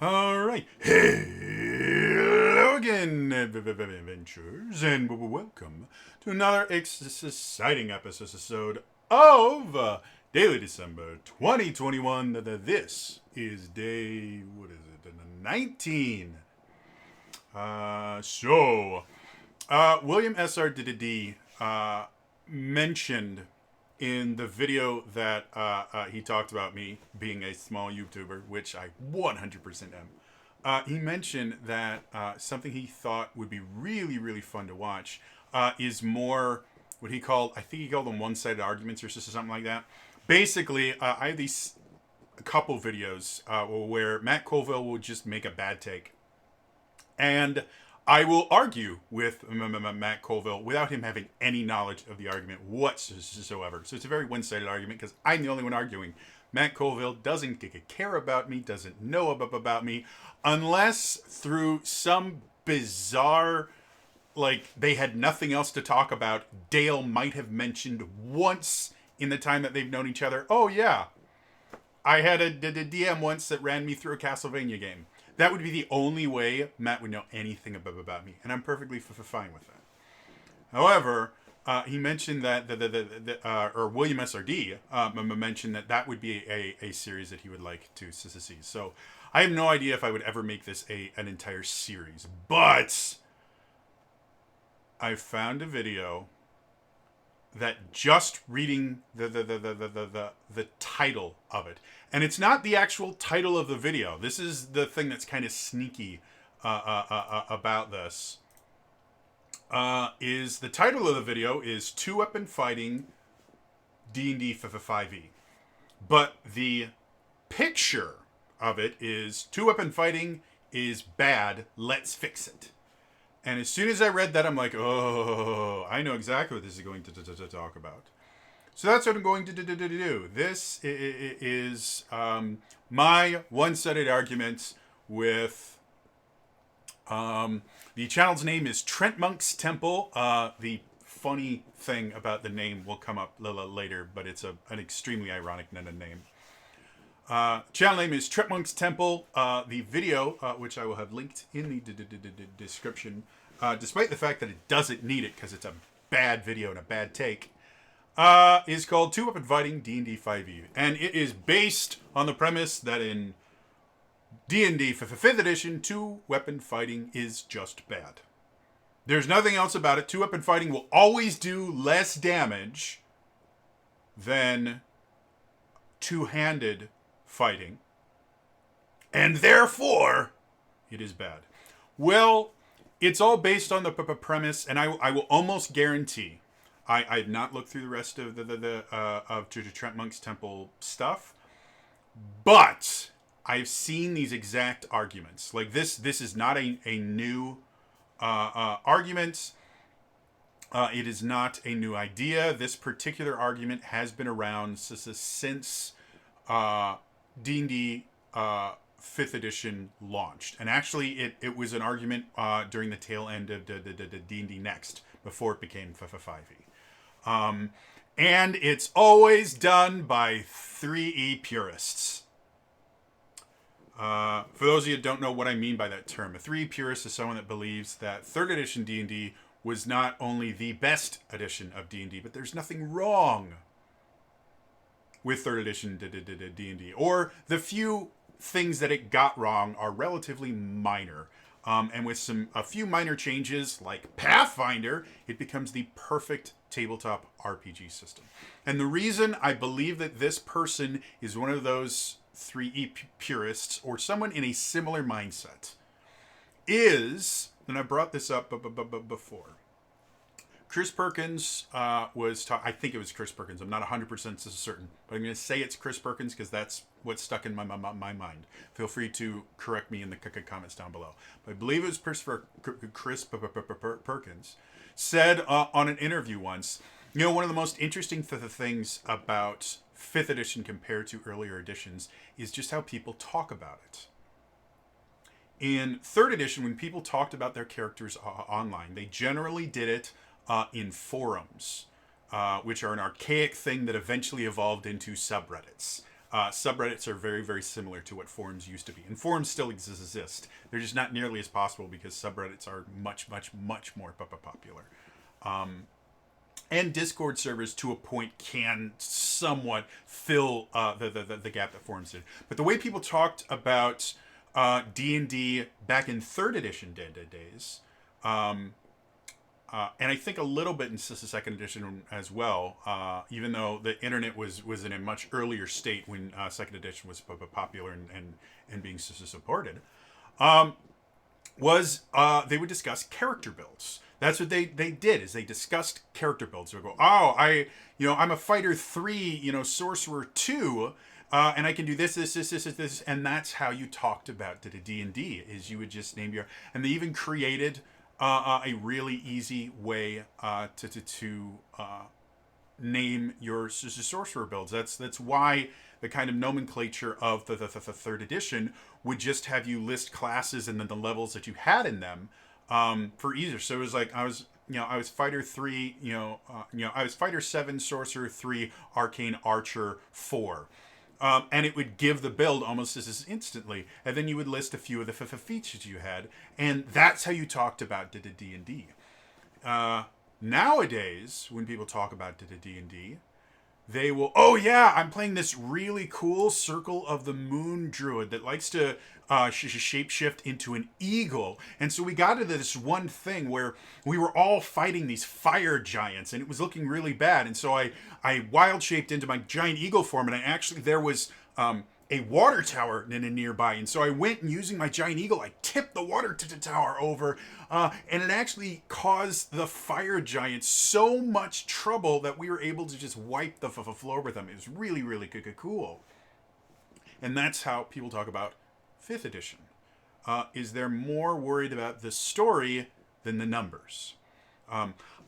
All right. Hello again, adventurers, and welcome to another exciting episode of Daily December 2021. This is day, what is it, 19. William S.R.D. mentioned in the video that he talked about me being a small YouTuber, which I 100% am. He mentioned that something he thought would be really, really fun to watch is more what he called, I think he called them one-sided arguments or something like that. Basically, I have these a couple videos where Matt Colville will just make a bad take. And I will argue with Matt Colville without him having any knowledge of the argument whatsoever. So it's a very one-sided argument because I'm the only one arguing. Matt Colville doesn't care about me, doesn't know about me, unless through some bizarre, like, they had nothing else to talk about, Dale might have mentioned once in the time that they've known each other, oh yeah, I had a DM once that ran me through a Castlevania game. That would be the only way Matt would know anything about me, and I'm perfectly fine with that. However, he mentioned that or William SRD mentioned that would be a series that he would like to see. So I have no idea if I would ever make this an entire series, but I found a video that just reading the title of it, and it's not the actual title of the video. This is the thing that's kind of sneaky about this. Is the title of the video is Two Weapon Fighting D&D 5e, but the picture of it is Two Weapon Fighting is bad. Let's fix it. And as soon as I read that, I'm like, oh, I know exactly what this is going to talk about. So that's what I'm going to do. This is my one-sided arguments with... the channel's name is Treantmonk's Temple. The funny thing about the name will come up a little later, but it's an extremely ironic name. Channel name is Treantmonk's Temple. The video, which I will have linked in the description, despite the fact that it doesn't need it because it's a bad video and a bad take, is called Two Weapon Fighting D&D 5e. And it is based on the premise that in D&D 5th edition, two weapon fighting is just bad. There's nothing else about it. Two weapon fighting will always do less damage than two-handed fighting, and therefore it is bad. Well, it's all based on the premise, and I will almost guarantee, I have not looked through the rest of the Treantmonk's Temple stuff, but I've seen these exact arguments. Like this is not a new argument. It is not a new idea. This particular argument has been around since D&D 5th edition launched. And actually, it was an argument during the tail end of the D&D Next, before it became 5e. And it's always done by 3e purists. For those of you who don't know what I mean by that term, a 3e purist is someone that believes that 3rd edition D&D was not only the best edition of D&D, but there's nothing wrong with 3rd edition D&D, or the few things that it got wrong are relatively minor. And with a few minor changes, like Pathfinder, it becomes the perfect tabletop RPG system. And the reason I believe that this person is one of those 3e purists, or someone in a similar mindset, is, and I brought this up before, Chris Perkins was I think it was Chris Perkins. I'm not 100% certain, but I'm going to say it's Chris Perkins because that's what's stuck in my mind. Feel free to correct me in the comments down below. But I believe it was Chris Perkins said on an interview once, you know, one of the most interesting things about 5th edition compared to earlier editions is just how people talk about it. In 3rd edition, when people talked about their characters online, they generally did it in forums, which are an archaic thing that eventually evolved into subreddits. subreddits are very, very similar to what forums used to be. And forums still exist. They're just not nearly as possible because subreddits are much, much, much more popular. And Discord servers, to a point, can somewhat fill the gap that forums did. But the way people talked about D&D back in 3rd edition days, and I think a little bit in second edition as well, even though the internet was in a much earlier state when second edition was popular and being supported, was they would discuss character builds. That's what they did, is they discussed character builds. They would go, oh, I'm a fighter 3, sorcerer 2, and I can do this, and that's how you talked about the D&D, is you would just name your, and they even created a really easy way to name your sorcerer builds. That's why the kind of nomenclature of the 3rd edition would just have you list classes and then the levels that you had in them for easier. So it was like I was fighter 3, I was fighter 7, sorcerer 3, arcane archer 4. And it would give the build almost as instantly. And then you would list a few of the features you had. And that's how you talked about the D&D. Nowadays, when people talk about the D&D, they will, oh yeah, I'm playing this really cool Circle of the Moon druid that likes to shapeshift into an eagle. And so we got into this one thing where we were all fighting these fire giants, and it was looking really bad. And so I wild shaped into my giant eagle form, and there was a water tower nearby. And so I went, and using my giant eagle, I tipped the water tower over, and it actually caused the fire giants so much trouble that we were able to just wipe the floor with them. It was really, really cool. And that's how people talk about 5th edition. Is they're more worried about the story than the numbers.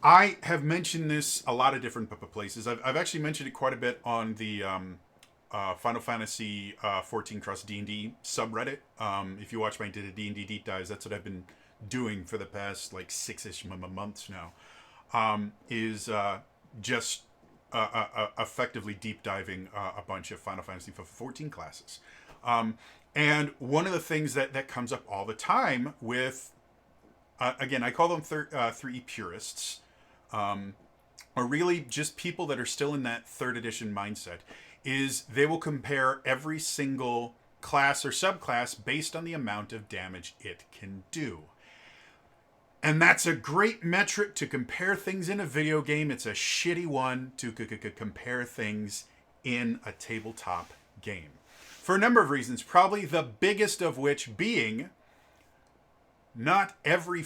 I have mentioned this a lot of different places. I've actually mentioned it quite a bit on the Final Fantasy 14 Cross D&D subreddit. If you watch my D&D deep dives, that's what I've been doing for the past like 6-ish months now. Is just effectively deep diving a bunch of Final Fantasy 14 classes. And one of the things that comes up all the time with, again, I call them 3E purists, are really just people that are still in that 3rd edition mindset, is they will compare every single class or subclass based on the amount of damage it can do. And that's a great metric to compare things in a video game. It's a shitty one to compare things in a tabletop game. For a number of reasons, probably the biggest of which being not every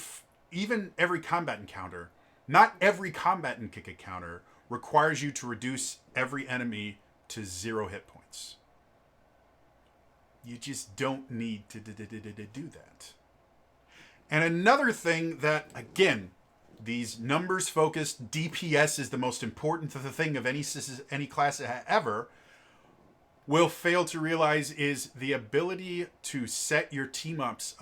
combat encounter requires you to reduce every enemy to 0 hit points. You just don't need to do that. And another thing that, again, these numbers focused, DPS is the most important thing of any class ever, will fail to realize is the ability to set your teammates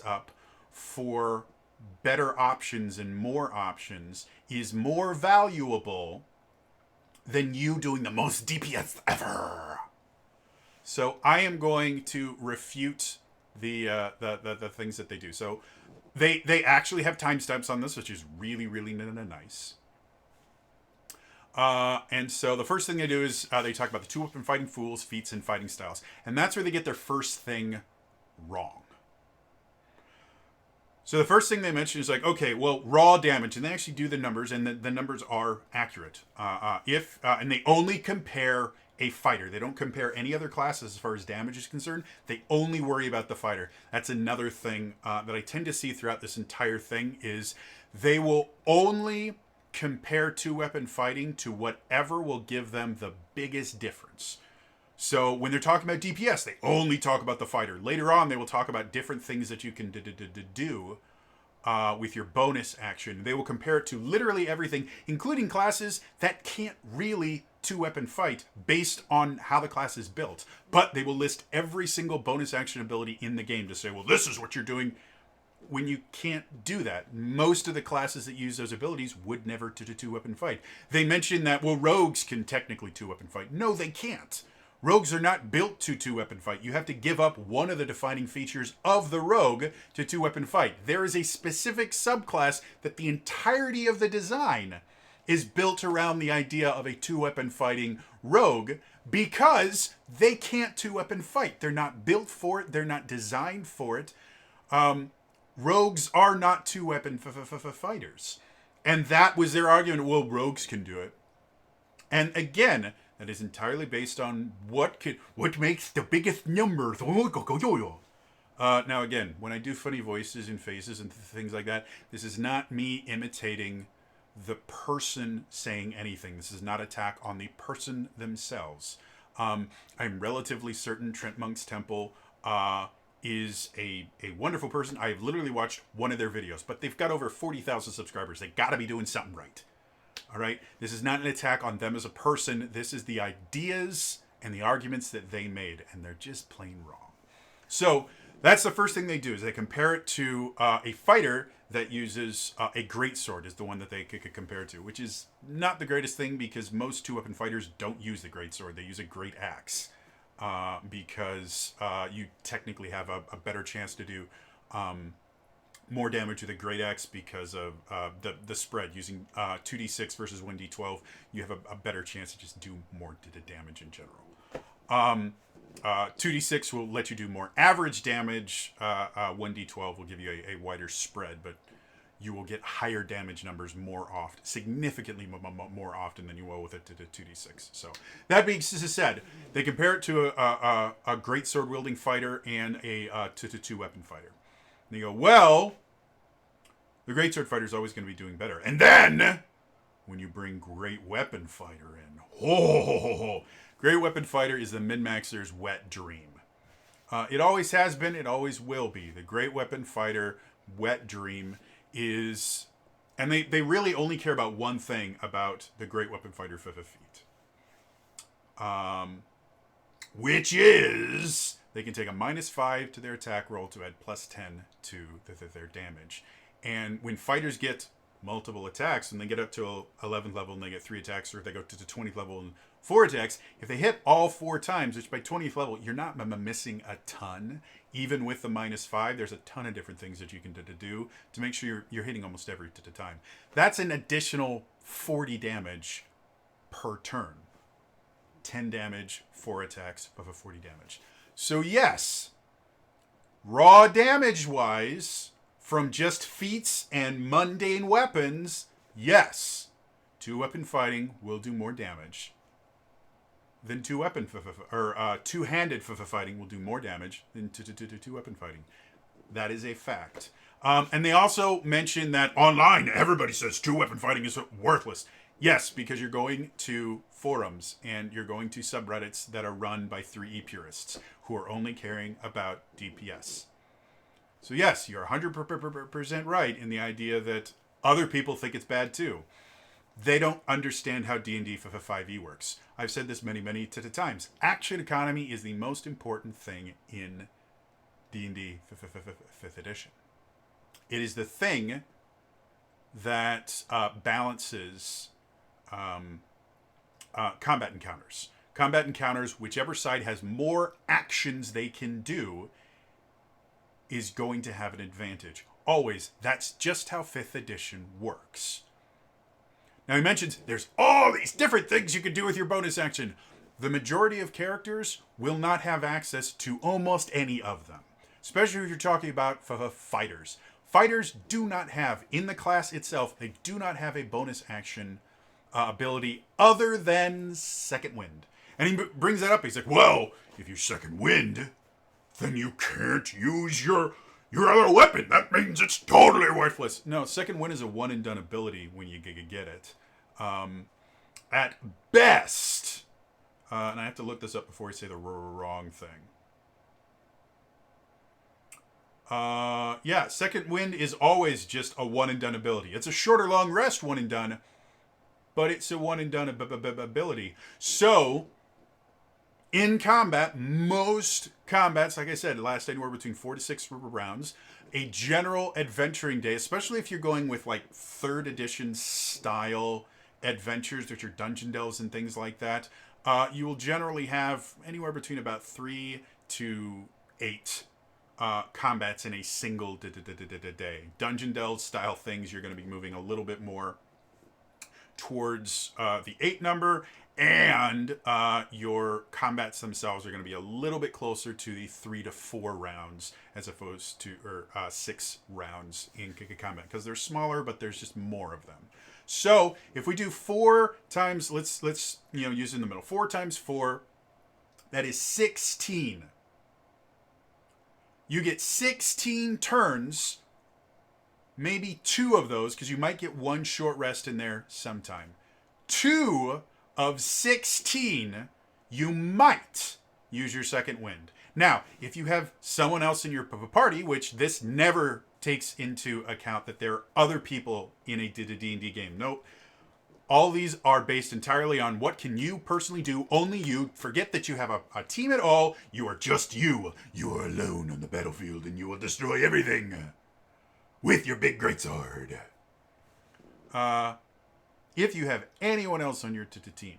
up for better options and more options is more valuable than you doing the most DPS ever. So I am going to refute the things that they do. So they actually have timestamps on this, which is really, really nice. And so the first thing they do is they talk about the 2-weapon fighting fools, feats, and fighting styles. And that's where they get their first thing wrong. So the first thing they mention is like, okay, well, raw damage. And they actually do the numbers, and the numbers are accurate. And they only compare a fighter. They don't compare any other classes as far as damage is concerned. They only worry about the fighter. That's another thing that I tend to see throughout this entire thing is they will only compare 2-weapon fighting to whatever will give them the biggest difference. So when they're talking about DPS, they only talk about the fighter. Later on, they will talk about different things that you can do with your bonus action. They will compare it to literally everything, including classes that can't really 2-weapon fight based on how the class is built. But they will list every single bonus action ability in the game to say, well, this is what you're doing when you can't do that. Most of the classes that use those abilities would never two-weapon fight. They mention that, well, rogues can technically two-weapon fight. No, they can't. Rogues are not built to two-weapon fight. You have to give up one of the defining features of the rogue to two-weapon fight. There is a specific subclass that the entirety of the design is built around the idea of a two-weapon fighting rogue because they can't two-weapon fight. They're not built for it. They're not designed for it. Rogues are not two-weapon fighters. And that was their argument. Well, rogues can do it. And again, that is entirely based on what makes the biggest numbers. Now, again, when I do funny voices and faces and things like that, this is not me imitating the person saying anything. This is not attack on the person themselves. I'm relatively certain Treantmonk's Temple is a wonderful person. I've literally watched one of their videos, but they've got over 40,000 subscribers. They got to be doing something right. All right? This is not an attack on them as a person. This is the ideas and the arguments that they made, and they're just plain wrong. So that's the first thing they do is they compare it to a fighter that uses a greatsword is the one that they could compare it to, which is not the greatest thing because most two-weapon fighters don't use the greatsword. They use a great axe because you technically have a better chance to do more damage with a great axe because of the spread. Using 2d6 versus 1d12, you have a better chance to just do more damage in general. 2d6 will let you do more average damage. 1d12 will give you a wider spread, but you will get higher damage numbers more often, significantly more often than you will with a 2d6. So that being said, they compare it to a great sword wielding fighter and a two-weapon fighter. And you go, well, the great sword fighter is always going to be doing better. And then when you bring great weapon fighter in, great weapon fighter is the min-maxer's wet dream. It always has been. It always will be. The great weapon fighter wet dream is, and they really only care about one thing about the great weapon fighter feat, which is they can take a -5 to their attack roll to add +10 to their damage. And when fighters get multiple attacks and they get up to 11th level and they get 3 attacks, or if they go to the 20th level and 4 attacks, if they hit all 4 times, which by 20th level, you're not missing a ton. Even with the -5, there's a ton of different things that you can do to make sure you're hitting almost every time. That's an additional 40 damage per turn. 10 damage, 4 attacks, of a 40 damage. So yes, raw damage-wise, from just feats and mundane weapons, yes, two-weapon fighting will do more damage than two-weapon or two-handed fighting will do more damage than two-weapon fighting. That is a fact. And they also mention that online, everybody says two-weapon fighting is worthless. Yes, because you're going to forums and you're going to subreddits that are run by 3E purists who are only caring about DPS. So yes, you're 100% right in the idea that other people think it's bad too. They don't understand how D&D 5e works. I've said this many times. Action economy is the most important thing in D&D 5th edition. It is the thing that balances combat encounters. Combat encounters, whichever side has more actions they can do, is going to have an advantage. Always. That's just how 5th edition works. Now he mentions there's all these different things you can do with your bonus action. The majority of characters will not have access to almost any of them. Especially if you're talking about fighters. Fighters do not have, in the class itself, they do not have a bonus action ability other than Second Wind. And he brings that up. He's like, well, if you Second Wind, then you can't use your other weapon. That means it's totally worthless. No, Second Wind is a one and done ability when you get it. At best, and I have to look this up before I say the wrong thing. Yeah, Second Wind is always just a one and done ability. It's a shorter long rest one and done, but it's a one and done ability. So In combat, most combats, like I said, last anywhere between 4 to 6 rounds. A general adventuring day, especially if you're going with like 3rd edition style adventures, which are dungeon delves and things like that, you will generally have anywhere between about 3 to 8 combats in a single day. Dungeon delve style things, you're going to be moving a little bit more towards the 8 number, and your combats themselves are going to be a little bit closer to the 3 to 4 rounds as opposed to 6 rounds in combat, because they're smaller, but there's just more of them. So if we do 4 times, let's use in the middle, 4 times 4, that is 16. You get 16 turns, maybe 2 of those, because you might get 1 short rest in there sometime. 2 of 16, you might use your second wind. Now, if you have someone else in your party, which this never takes into account that there are other people in a D&D game. Nope. All these are based entirely on what can you personally do, only you. Forget that you have a team at all. You are just you. You are alone on the battlefield, and you will destroy everything with your big greatsword. If you have anyone else on your team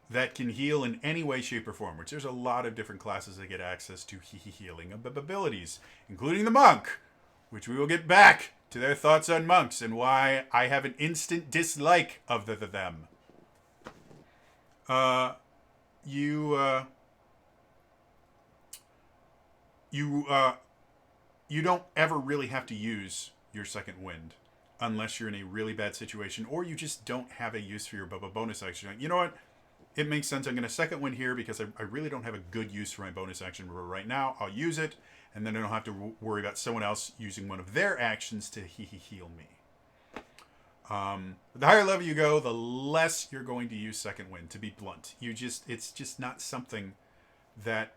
that can heal in any way, shape, or form, which there's a lot of different classes that get access to healing abilities, including the monk, which we will get back to their thoughts on monks and why I have an instant dislike of them. You don't ever really have to use your second wind unless you're in a really bad situation or you just don't have a use for your bonus action. You know what? It makes sense. I'm going to second wind here because I really don't have a good use for my bonus action right now. I'll use it, and then I don't have to worry about someone else using one of their actions to heal me. The higher level you go, the less you're going to use second wind, to be blunt. It's just not something that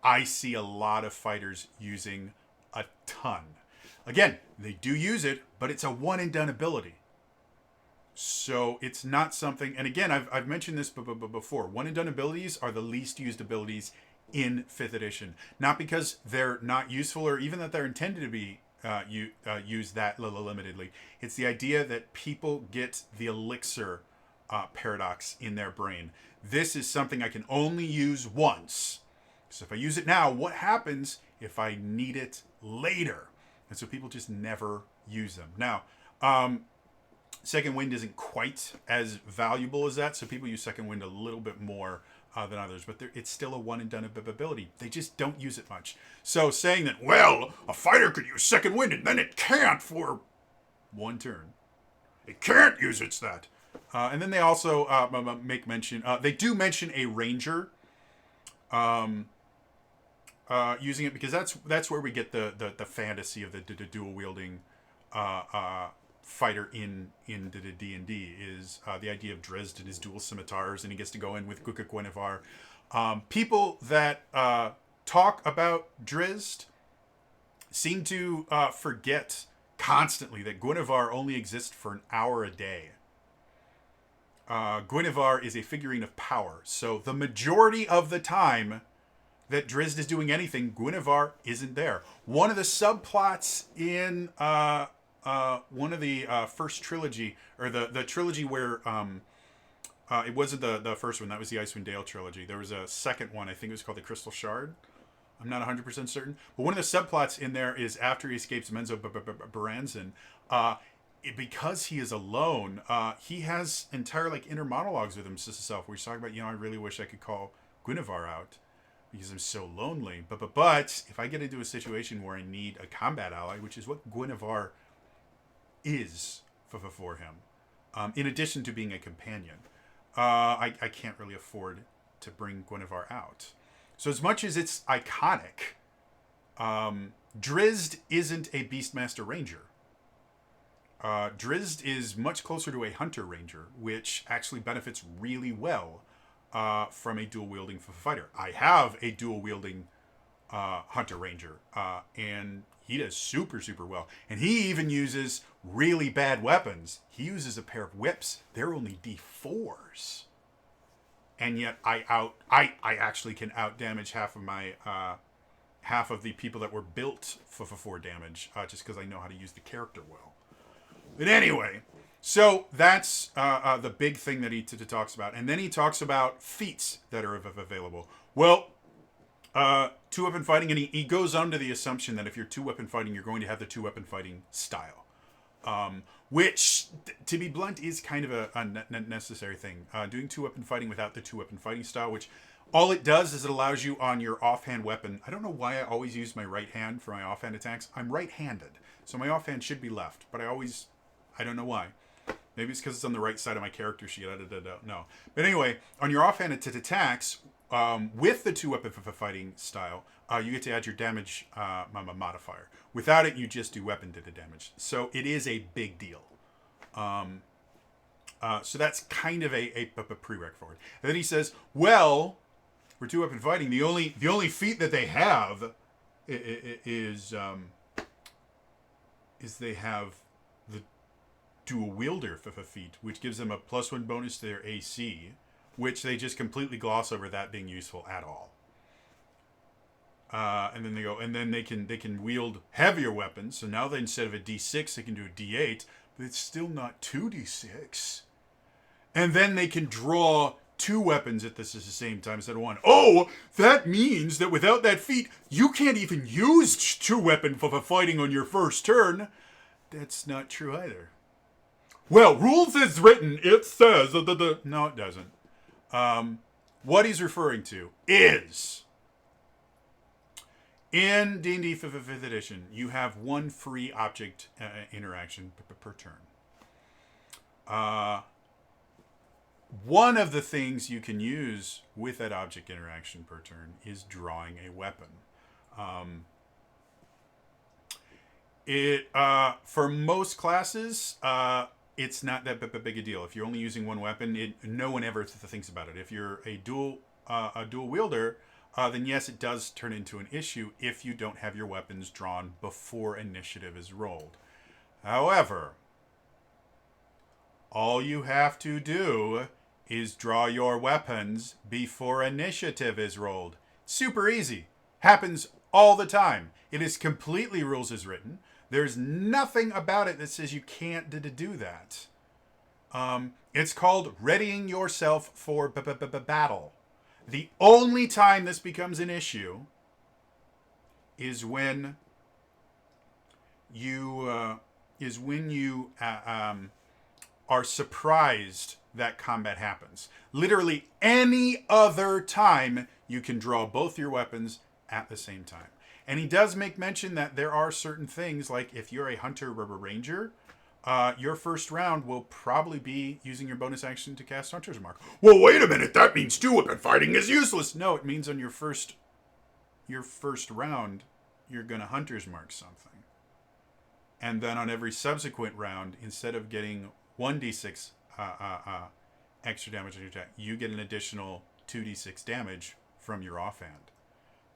I see a lot of fighters using a ton. Again, they do use it, but it's a one and done ability. So it's not something, and again, I've mentioned this before, one and done abilities are the least used abilities in 5th edition. Not because they're not useful or even that they're intended to be used that limitedly. It's the idea that people get the elixir paradox in their brain. This is something I can only use once. So if I use it now, what happens if I need it later? And so people just never use them. Now, second wind isn't quite as valuable as that, so people use second wind a little bit more than others, but it's still a one and done ability. They just don't use it much. So saying that, well, a fighter could use second wind and then it can't for one turn. It can't use its that. And then they also make mention, they do mention a ranger using it because that's where we get the fantasy of the dual wielding fighter in the D&D is the idea of Drizzt and his dual scimitars, and he gets to go in with Guinevere. People that talk about Drizzt seem to forget constantly that Guinevere only exists for an hour a day. Guinevere is a figurine of power, so the majority of the time that Drizzt is doing anything, Guinevere isn't there. One of the subplots in one of the first trilogy, or the trilogy where it wasn't the first one, that was the Icewind Dale trilogy. There was a second one, I think it was called the Crystal Shard. I'm not 100% certain. But one of the subplots in there is after he escapes Menzo Baranzan, because he is alone, he has entire inner monologues with himself where he's talking about, I really wish I could call Guinevere out because I'm so lonely. But if I get into a situation where I need a combat ally, which is what Guinevere is for him, in addition to being a companion, I can't really afford to bring Guinevere out. So as much as it's iconic, Drizzt isn't a Beastmaster Ranger. Drizzt is much closer to a Hunter Ranger, which actually benefits really well from a dual-wielding fighter. I have a dual-wielding Hunter Ranger, and he does super, super well. And he even uses really bad weapons. He uses a pair of whips. They're only D4s. and yet I actually can out damage half of my half of the people that were built for damage, just because I know how to use the character well. But anyway, so that's the big thing that he talks about, and then he talks about feats that are available. Well, two-weapon fighting, and he goes under the assumption that if you're two-weapon fighting, you're going to have the two-weapon fighting style. Which, to be blunt, is kind of a necessary thing. Doing two-weapon fighting without the two-weapon fighting style, which all it does is it allows you on your offhand weapon. I don't know why I always use my right hand for my offhand attacks. I'm right-handed, so my offhand should be left, but I don't know why. Maybe it's because it's on the right side of my character sheet. I don't know. But anyway, on your offhand attacks, with the two-weapon fighting style, you get to add your damage modifier. Without it, you just do weapon damage. So it is a big deal. So that's kind of a prereq for it. And then he says, well, for two-weapon fighting, the only feat that they have is they have the dual wielder feat, which gives them a +1 bonus to their AC, which they just completely gloss over that being useful at all. And then they go, and then they can wield heavier weapons. So now that instead of a D6, they can do a D8, but it's still not 2D6. And then they can draw two weapons at the same time instead of one. Oh, that means that without that feat, you can't even use two-weapon for fighting on your first turn. That's not true either. Well, rules as written, it says... No, it doesn't. What he's referring to is... In D&D 5th edition, you have one free object interaction per turn. One of the things you can use with that object interaction per turn is drawing a weapon. For most classes, it's not that big a deal. If you're only using one weapon, no one ever thinks about it. If you're a dual wielder, then yes, it does turn into an issue if you don't have your weapons drawn before initiative is rolled. However, all you have to do is draw your weapons before initiative is rolled. Super easy. Happens all the time. It is completely rules as written. There's nothing about it that says you can't do that. It's called readying yourself for battle. The only time this becomes an issue is when you are surprised that combat happens. Literally any other time you can draw both your weapons at the same time. And he does make mention that there are certain things, like if you're a hunter or a ranger, your first round will probably be using your bonus action to cast Hunter's Mark. Well, wait a minute, that means two-weapon fighting is useless. No, it means on your first round, you're going to Hunter's Mark something. And then on every subsequent round, instead of getting 1d6 extra damage on your attack, you get an additional 2d6 damage from your offhand.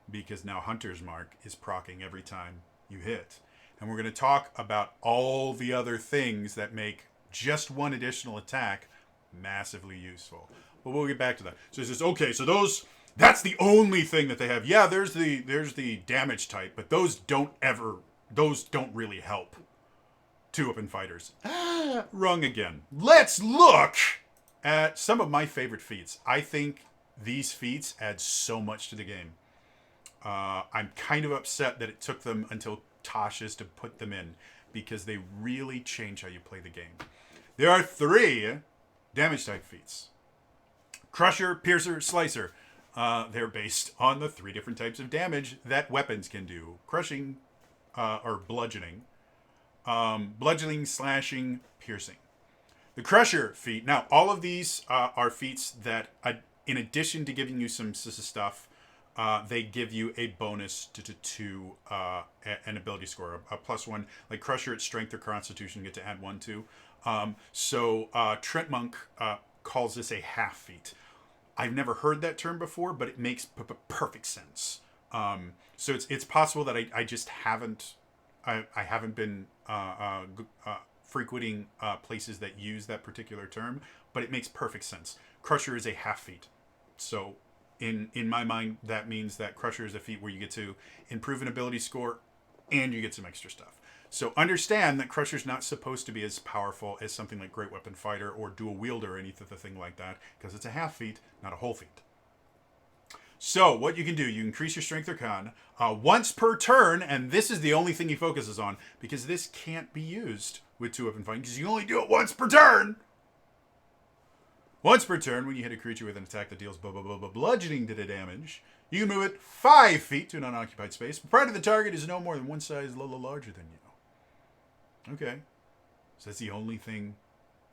Because now Hunter's Mark is proccing every time you hit. And we're going to talk about all the other things that make just one additional attack massively useful. But we'll get back to that. So he says, okay, so that's the only thing that they have. Yeah, there's the damage type, but those don't really help two-weapon fighters. Wrong again. Let's look at some of my favorite feats. I think these feats add so much to the game. I'm kind of upset that it took them until Tasha's to put them in, because they really change how you play the game. There are 3 damage type feats: Crusher, Piercer, Slicer. They're based on the 3 different types of damage that weapons can do: crushing, or bludgeoning, slashing, piercing. The Crusher feat. Now, all of these are feats that, in addition to giving you some stuff, they give you a bonus to an ability score, a +1. Like Crusher at Strength or Constitution, you get to add 1 to. So Treantmonk calls this a half feat. I've never heard that term before, but it makes perfect sense. So it's possible that I just haven't been frequenting places that use that particular term, but it makes perfect sense. Crusher is a half feat. So in my mind, that means that Crusher is a feat where you get to improve an ability score and you get some extra stuff. So understand that Crusher's not supposed to be as powerful as something like Great Weapon Fighter or Dual Wielder or anything like that, because it's a half feat, not a whole feat. So what you can do, you increase your strength or con once per turn, and this is the only thing he focuses on, because this can't be used with 2-weapon fighting, because you only do it once per turn. Once per turn, when you hit a creature with an attack that deals bludgeoning damage, you can move it 5 feet to an unoccupied space, provided the target is no more than one size larger than you. Okay. So that's the only thing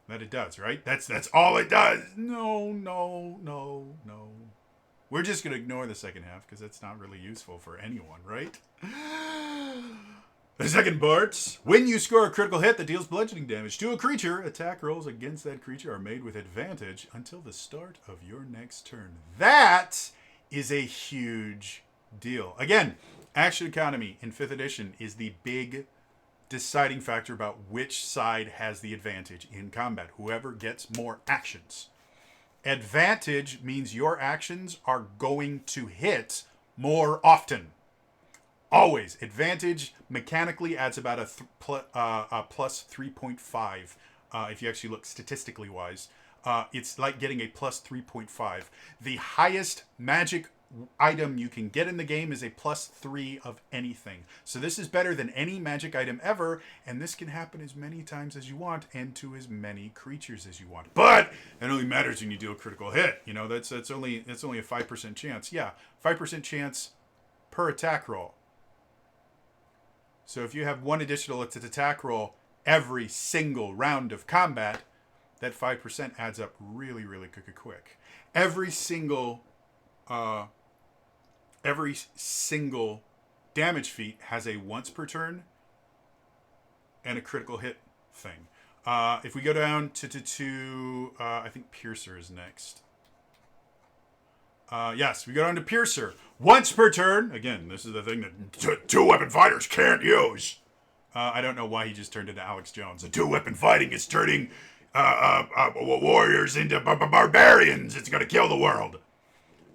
that it does, right? That's all it does. No. We're just going to ignore the second half because that's not really useful for anyone, right? The second part, when you score a critical hit that deals bludgeoning damage to a creature, attack rolls against that creature are made with advantage until the start of your next turn. That is a huge deal. Again, action economy in 5th edition is the big deciding factor about which side has the advantage in combat. Whoever gets more actions. Advantage means your actions are going to hit more often. Always. Advantage mechanically adds about a plus 3.5 if you actually look statistically wise. It's like getting a plus 3.5. The highest magic item you can get in the game is a plus 3 of anything. So this is better than any magic item ever, and this can happen as many times as you want and to as many creatures as you want. But it only matters when you do a critical hit. You know, that's only a 5% chance. Yeah, 5% chance per attack roll. So if you have one additional attack roll every single round of combat, that 5% adds up really, really quick. Every single damage feat has a once per turn and a critical hit thing. If we go down to I think Piercer is next. Yes, we go down to Piercer. Once per turn. Again, this is the thing that 2-weapon fighters can't use. I don't know why he just turned into Alex Jones. The 2-weapon fighting is turning warriors into barbarians. It's going to kill the world.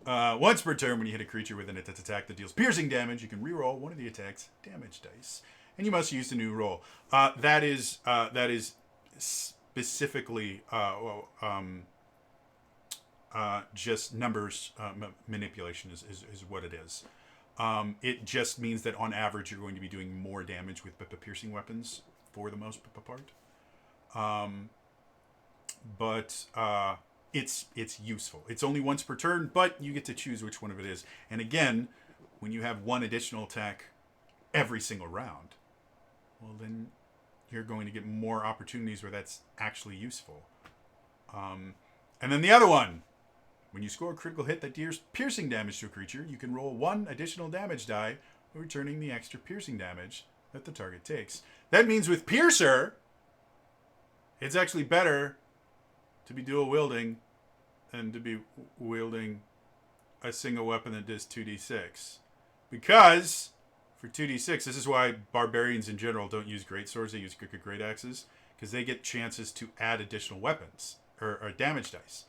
Once per turn, when you hit a creature with an attack that deals piercing damage, you can reroll one of the attack's damage dice, and you must use the new roll. That is specifically just numbers manipulation is what it is. It just means that on average you're going to be doing more damage with piercing weapons for the most part. But it's useful. It's only once per turn, but you get to choose which one of it is. And again, when you have one additional attack every single round, well then you're going to get more opportunities where that's actually useful. And then the other one, when you score a critical hit that deals piercing damage to a creature, you can roll one additional damage die, returning the extra piercing damage that the target takes. That means with Piercer, it's actually better to be dual wielding than to be wielding a single weapon that does 2d6. Because for 2d6, this is why barbarians in general don't use greatswords, they use great axes, because they get chances to add additional weapons or damage dice.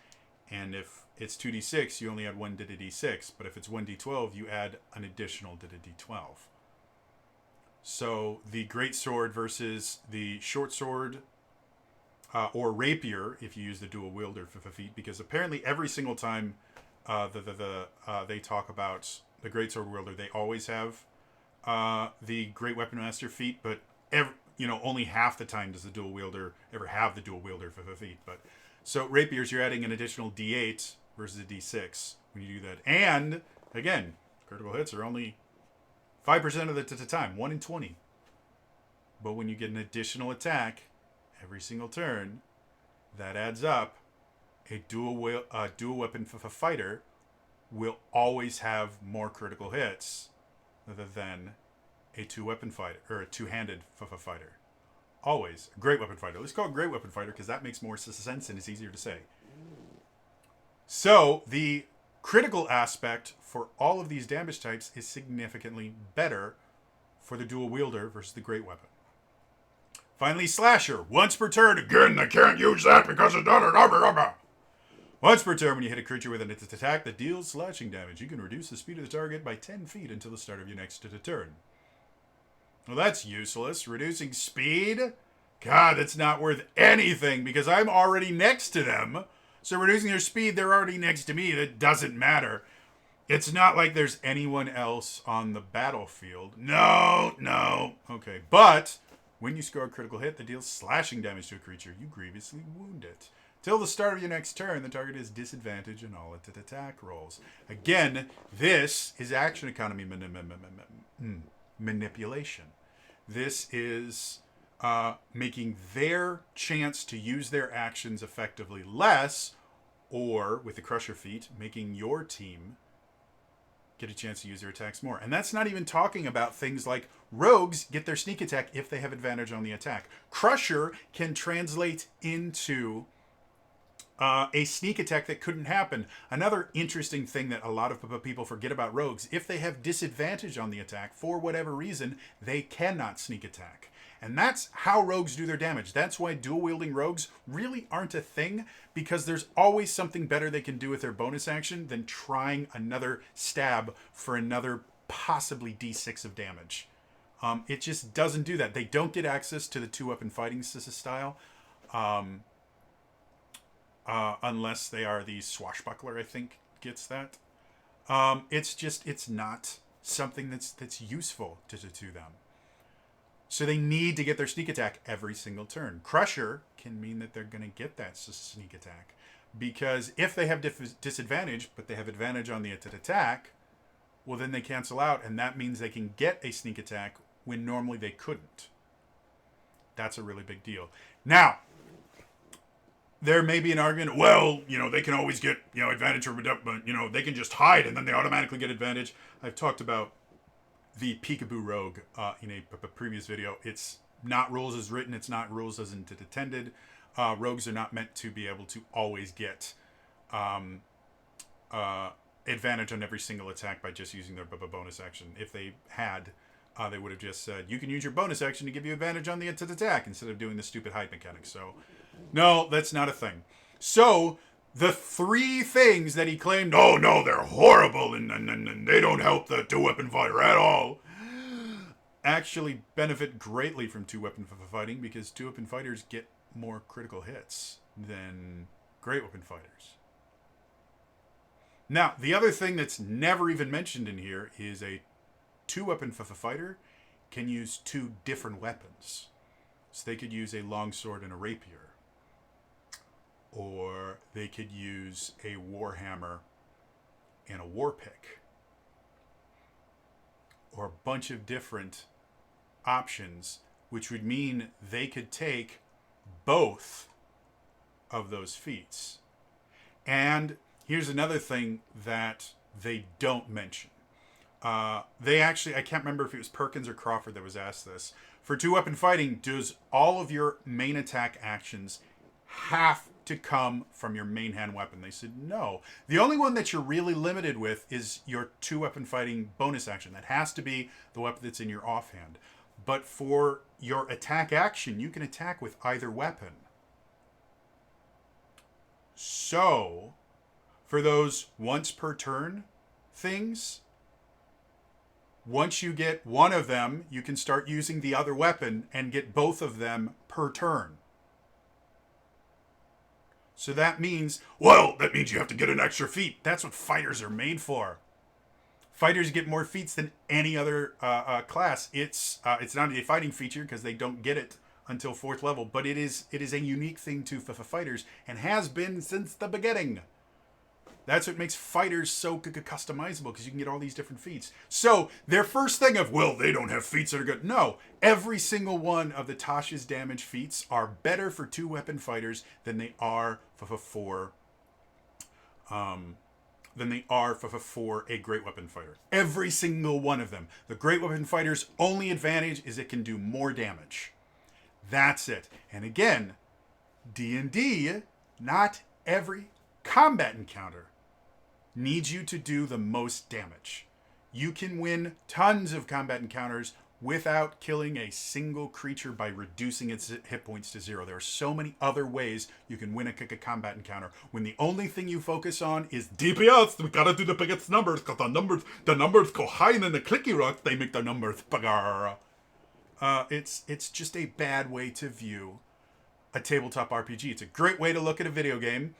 And if it's 2d6, you only add one d6. But if it's 1d12, you add an additional d12. So the great sword versus the short sword, or rapier, if you use the dual wielder feat, because apparently every single time they talk about the great sword wielder, they always have the great weapon master feat, but only half the time does the dual wielder ever have the dual wielder feat. But so rapiers, you're adding an additional d8 versus a d6 when you do that. And again, critical hits are only 5% of the time, 1 in 20. But when you get an additional attack every single turn, that adds up. A dual weapon fighter will always have more critical hits than a 2-weapon fighter or a 2-handed fighter. Always. Great weapon fighter. Let's call it great weapon fighter because that makes more sense and it's easier to say. So the critical aspect for all of these damage types is significantly better for the dual wielder versus the great weapon. Finally, slasher. Once per turn. Again, I can't use that because it's Once per turn, when you hit a creature with an attack that deals slashing damage, you can reduce the speed of the target by 10 feet until the start of your next turn. Well, that's useless. Reducing speed? God, that's not worth anything because I'm already next to them. So reducing their speed, they're already next to me. That doesn't matter. It's not like there's anyone else on the battlefield. No. Okay, but when you score a critical hit that deals slashing damage to a creature, you grievously wound it. Till the start of your next turn, the target is disadvantaged in all its attack rolls. Again, this is action economy manipulation. This is making their chance to use their actions effectively less, or, with the Crusher feat, making your team get a chance to use their attacks more. And that's not even talking about things like rogues get their sneak attack if they have advantage on the attack. Crusher can translate into a sneak attack that couldn't happen. Another interesting thing that a lot of people forget about rogues, if they have disadvantage on the attack, for whatever reason, they cannot sneak attack. And that's how rogues do their damage. That's why dual-wielding rogues really aren't a thing, because there's always something better they can do with their bonus action than trying another stab for another possibly d6 of damage. It just doesn't do that. They don't get access to the two-weapon fighting style. Unless they are the swashbuckler, I think, gets that. It's not something that's useful to them. So they need to get their sneak attack every single turn. Crusher can mean that they're going to get that sneak attack. Because if they have disadvantage, but they have advantage on the attack, well, then they cancel out, and that means they can get a sneak attack when normally they couldn't. That's a really big deal. Now, there may be an argument, well, they can always get, advantage, but, they can just hide and then they automatically get advantage. I've talked about the Peekaboo Rogue in a previous video. It's not rules as written. It's not rules as intended. Rogues are not meant to be able to always get advantage on every single attack by just using their bonus action. If they had, they would have just said, you can use your bonus action to give you advantage on the attack instead of doing the stupid hide mechanic. So, no, that's not a thing. So, the three things that he claimed, oh no, they're horrible and they don't help the two-weapon fighter at all, actually benefit greatly from two-weapon fighting, because two-weapon fighters get more critical hits than great weapon fighters. Now, the other thing that's never even mentioned in here is a two-weapon fighter can use two different weapons. So they could use a longsword and a rapier. Or they could use a warhammer and a warpick. Or a bunch of different options, which would mean they could take both of those feats. And here's another thing that they don't mention. They actually, I can't remember if it was Perkins or Crawford that was asked this. For two-weapon fighting, does all of your main attack actions have to come from your main hand weapon? They said no. The only one that you're really limited with is your two-weapon fighting bonus action. That has to be the weapon that's in your offhand. But for your attack action, you can attack with either weapon. So, for those once per turn things, once you get one of them, you can start using the other weapon and get both of them per turn. So that means you have to get an extra feat. That's what fighters are made for. Fighters get more feats than any other class. It's not a fighting feature because they don't get it until 4th level, but it is a unique thing to fighters and has been since the beginning. That's what makes fighters so customizable, because you can get all these different feats. So their first thing of, they don't have feats that are good. No, every single one of the Tasha's damage feats are better for two-weapon fighters than they are for a great weapon fighter. Every single one of them. The great weapon fighter's only advantage is it can do more damage. That's it. And again, D&D, not every combat encounter needs you to do the most damage. You can win tons of combat encounters without killing a single creature by reducing its hit points to 0. There are so many other ways you can win a combat encounter when the only thing you focus on is DPS. We gotta do the biggest numbers because the numbers go high, and then the clicky rocks, they make the numbers bigger. It's just a bad way to view a tabletop RPG. It's a great way to look at a video game.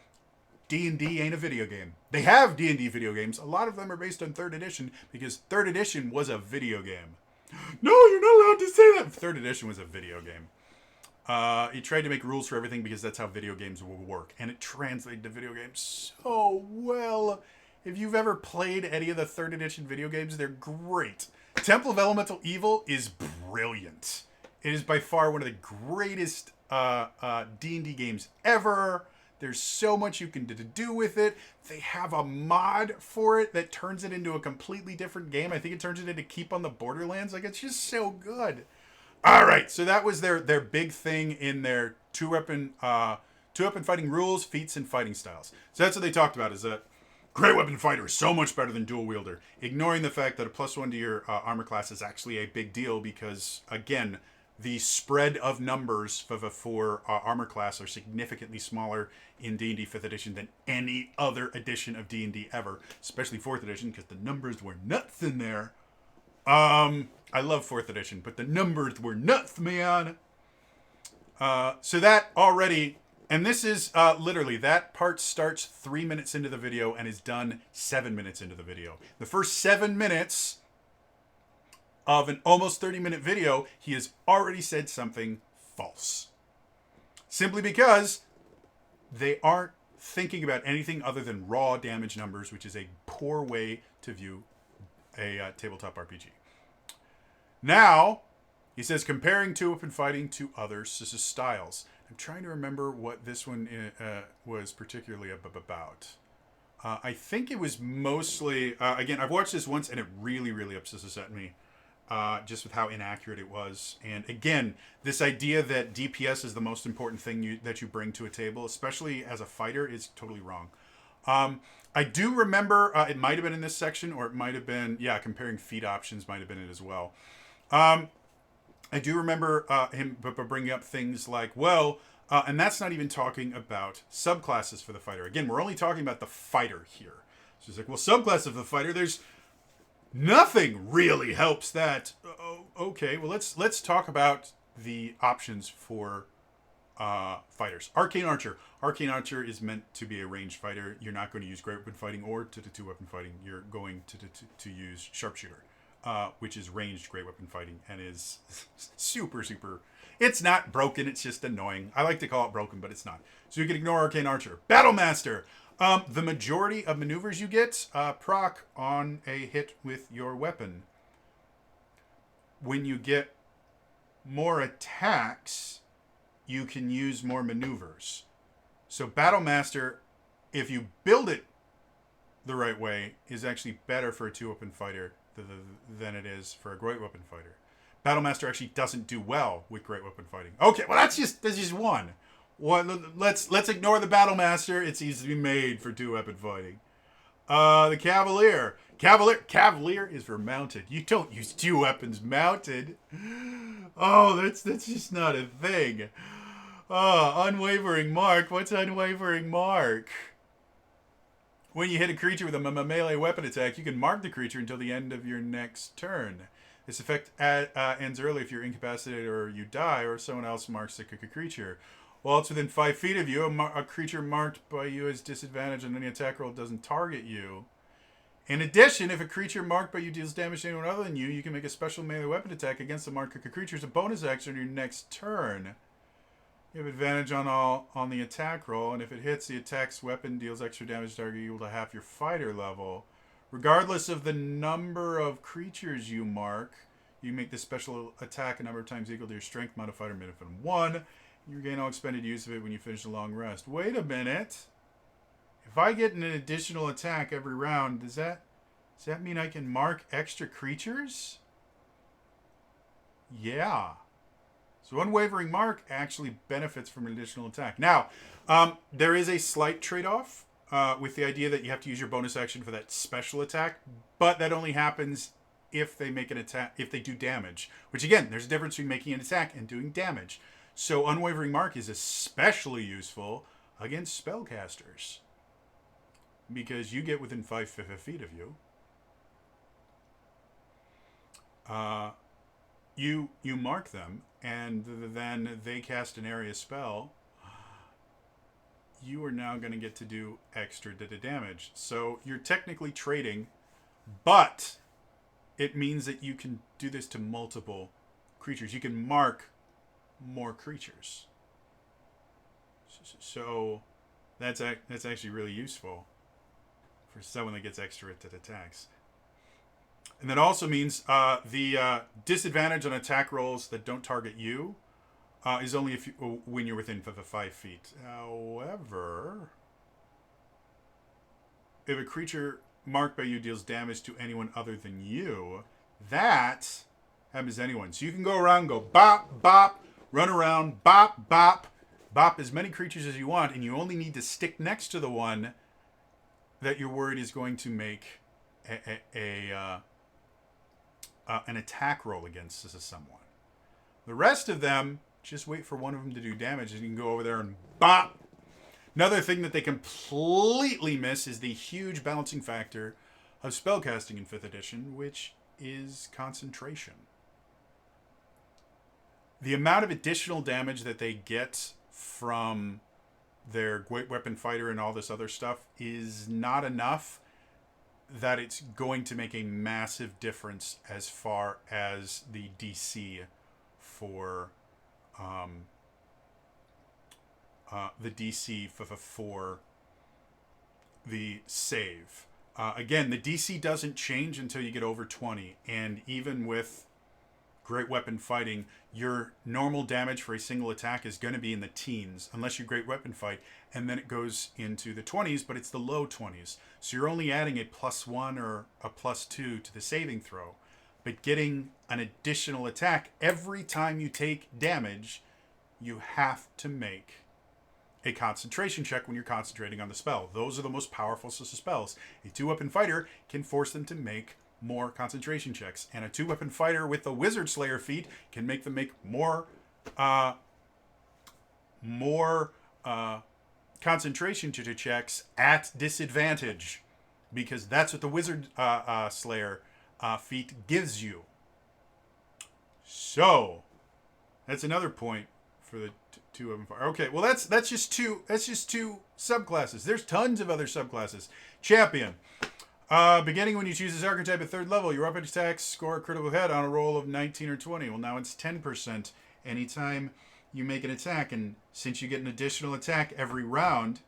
D&D ain't a video game. They have D&D video games. A lot of them are based on 3rd edition because 3rd edition was a video game. No, you're not allowed to say that. 3rd edition was a video game. He tried to make rules for everything because that's how video games will work. And it translated to video games so well. If you've ever played any of the 3rd edition video games, they're great. Temple of Elemental Evil is brilliant. It is by far one of the greatest D&D games ever. There's so much you can do with it. They have a mod for it that turns it into a completely different game. I think it turns it into Keep on the Borderlands. Like, it's just so good. All right, so that was their big thing in their two-weapon fighting rules, feats, and fighting styles. So that's what they talked about, is that Great Weapon Fighter is so much better than Dual Wielder, ignoring the fact that a +1 to your armor class is actually a big deal because, again, the spread of numbers for armor class are significantly smaller in D&D 5th edition than any other edition of D&D ever, especially 4th edition, because the numbers were nuts in there. I love 4th edition, but the numbers were nuts, man. So that already, and this is literally, that part starts 3 minutes into the video and is done 7 minutes into the video. The first 7 minutes of an almost 30-minute video, he has already said something false. Simply because they aren't thinking about anything other than raw damage numbers, which is a poor way to view a tabletop RPG. Now, he says, comparing two-weapon fighting to other styles. I'm trying to remember what this one was particularly about. I think it was mostly, again, I've watched this once and it really, really upset me. Just with how inaccurate it was. And again, this idea that DPS is the most important thing that you bring to a table, especially as a fighter, is totally wrong. I do remember, it might have been in this section, or it might have been, comparing feat options might have been it as well. I do remember him bringing up things like, and that's not even talking about subclasses for the fighter. Again, we're only talking about the fighter here. So he's like, subclass of the fighter, there's nothing really helps that. Okay, well, let's talk about the options for fighters. Arcane Archer. Arcane Archer is meant to be a ranged fighter. You're not going to use Great Weapon Fighting or two-weapon fighting. You're going to use Sharpshooter, which is ranged Great Weapon Fighting and is super, super... It's not broken, it's just annoying. I like to call it broken, but it's not. So you can ignore Arcane Archer. Battlemaster. The majority of maneuvers you get proc on a hit with your weapon. When you get more attacks, you can use more maneuvers. So Battlemaster, if you build it the right way, is actually better for a two-weapon fighter than it is for a great weapon fighter. Battlemaster actually doesn't do well with great weapon fighting. Okay, well that's just one. Let's ignore the Battlemaster. It's easily made for two-weapon fighting. The Cavalier. Cavalier is for mounted. You don't use two weapons mounted. Oh, that's just not a thing. Unwavering Mark. What's Unwavering Mark? When you hit a creature with a melee weapon attack, you can mark the creature until the end of your next turn. This effect ends early if you're incapacitated or you die, or someone else marks the creature. While it's within 5 feet of you, a creature marked by you has disadvantage on any attack roll doesn't target you. In addition, if a creature marked by you deals damage to anyone other than you, you can make a special melee weapon attack against the marked creature as a bonus action on your next turn. You have advantage on the attack roll, and if it hits, the attack's weapon deals extra damage to target equal to half your fighter level. Regardless of the number of creatures you mark, you make this special attack a number of times equal to your strength modifier minus 1. You regain all expended use of it when you finish a long rest. Wait a minute. If I get an additional attack every round, does that mean I can mark extra creatures? Yeah. So Unwavering Mark actually benefits from an additional attack. Now, there is a slight trade-off with the idea that you have to use your bonus action for that special attack, but that only happens if they make an attack, if they do damage. Which again, there's a difference between making an attack and doing damage. So Unwavering Mark is especially useful against spellcasters, because you get within 5 feet of you. You mark them, and then they cast an area spell. You are now going to get to do extra damage. So you're technically trading, but it means that you can do this to multiple creatures. You can mark more creatures. So that's actually really useful for someone that gets extra attacks. And that also means the disadvantage on attack rolls that don't target you is only when you're within 5 feet. However, if a creature marked by you deals damage to anyone other than you, that happens to anyone. So you can go around, go bop, bop, run around, bop, bop, bop as many creatures as you want, and you only need to stick next to the one that you're worried is going to make an attack roll against someone. The rest of them, just wait for one of them to do damage, and you can go over there and bop. Another thing that they completely miss is the huge balancing factor of spellcasting in 5th edition, which is concentration. The amount of additional damage that they get from their Great Weapon Fighter and all this other stuff is not enough that it's going to make a massive difference as far as the DC for for the save. Again, the DC doesn't change until you get over 20, and even with Great Weapon Fighting, your normal damage for a single attack is going to be in the teens, unless you Great Weapon Fight, and then it goes into the 20s, but it's the low 20s. So you're only adding a +1 or a +2 to the saving throw, but getting an additional attack every time you take damage, you have to make a concentration check when you're concentrating on the spell. Those are the most powerful spells. A 2-weapon fighter can force them to make more concentration checks, and a 2-weapon fighter with the Wizard Slayer feat can make them make more concentration checks at disadvantage, because that's what the Wizard Slayer feat gives you. So that's another point for the 2-weapon fighter. Okay, well that's just two subclasses. There's tons of other subclasses. Champion. Beginning when you choose this archetype at 3rd level, your weapon attacks score a critical hit on a roll of 19 or 20. Well, now it's 10% anytime you make an attack, and since you get an additional attack every round,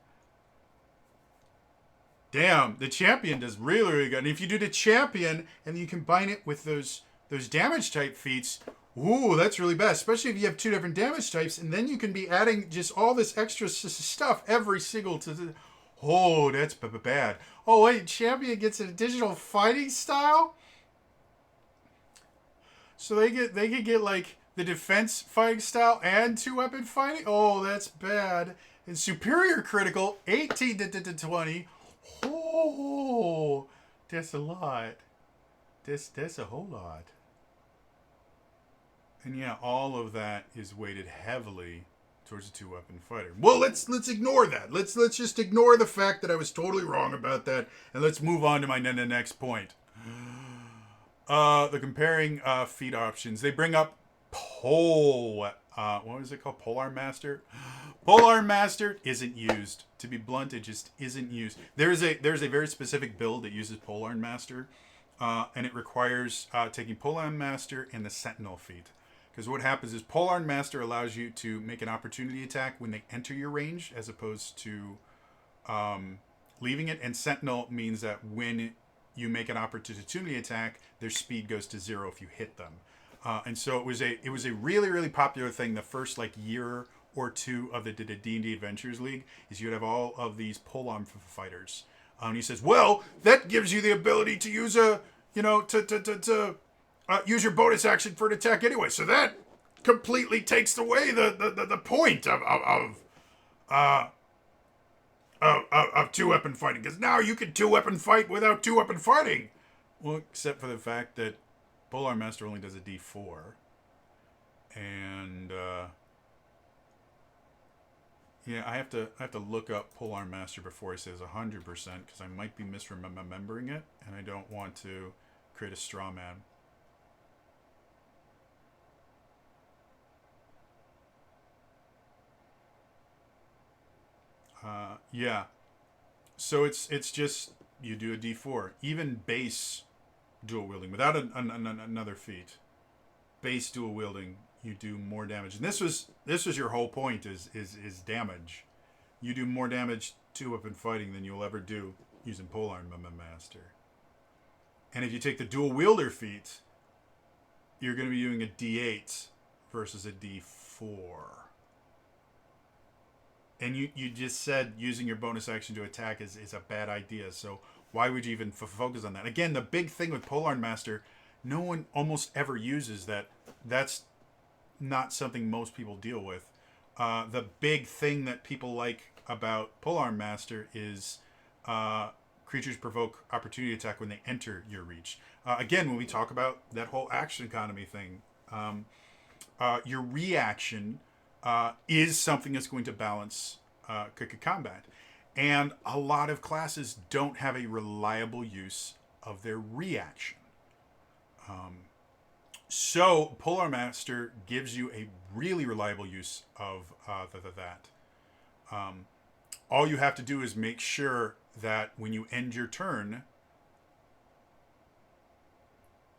damn, the champion does really, really good. And if you do the champion and you combine it with those damage type feats, ooh, that's really bad. Especially if you have 2 different damage types, and then you can be adding just all this extra stuff every single to. Oh, that's bad. Oh wait, champion gets an additional fighting style, so they can get like the defense fighting style and 2-weapon fighting. Oh, that's bad. And superior critical 18 to 20. Oh, that's a lot. That's a whole lot. And yeah, all of that is weighted heavily towards a 2-weapon fighter. Well, let's ignore that. Let's just ignore the fact that I was totally wrong about that, and let's move on to my next point. The comparing feat options. They bring up what was it called? Polearm Master. Polearm Master isn't used. To be blunt, it just isn't used. There's a very specific build that uses Polearm Master, and it requires taking Polearm Master and the Sentinel feat. Because what happens is Polearm Master allows you to make an opportunity attack when they enter your range, as opposed to leaving it. And Sentinel means that when you make an opportunity attack, their speed goes to 0 if you hit them. And so it was a really, really popular thing the first year or 2 of the D&D Adventures League, is you'd have all of these polearm fighters. And he says, well, that gives you the ability to use use your bonus action for an attack anyway. So that completely takes away the point of 2-weapon fighting, because now you can 2-weapon fight without 2-weapon fighting. Well, except for the fact that Polearm Master only does a D4. And yeah, I have to look up Polearm Master before I say it's 100% because I might be misremembering it, and I don't want to create a straw man. Yeah, so it's just you do a D4, even base dual wielding without another feat. Base dual wielding, you do more damage, and this was your whole point is damage. You do more damage to weapon fighting than you'll ever do using Polearm Master. And if you take the dual wielder feat, you're going to be doing a D8 versus a D4. And you just said using your bonus action to attack is a bad idea. So why would you even focus on that? Again, the big thing with Polearm Master, no one almost ever uses that. That's not something most people deal with. The big thing that people like about Polearm Master is creatures provoke opportunity attack when they enter your reach. Again, when we talk about that whole action economy thing, your reaction is something that's going to balance combat. And a lot of classes don't have a reliable use of their reaction. So Polearm Master gives you a really reliable use of that. All you have to do is make sure that when you end your turn,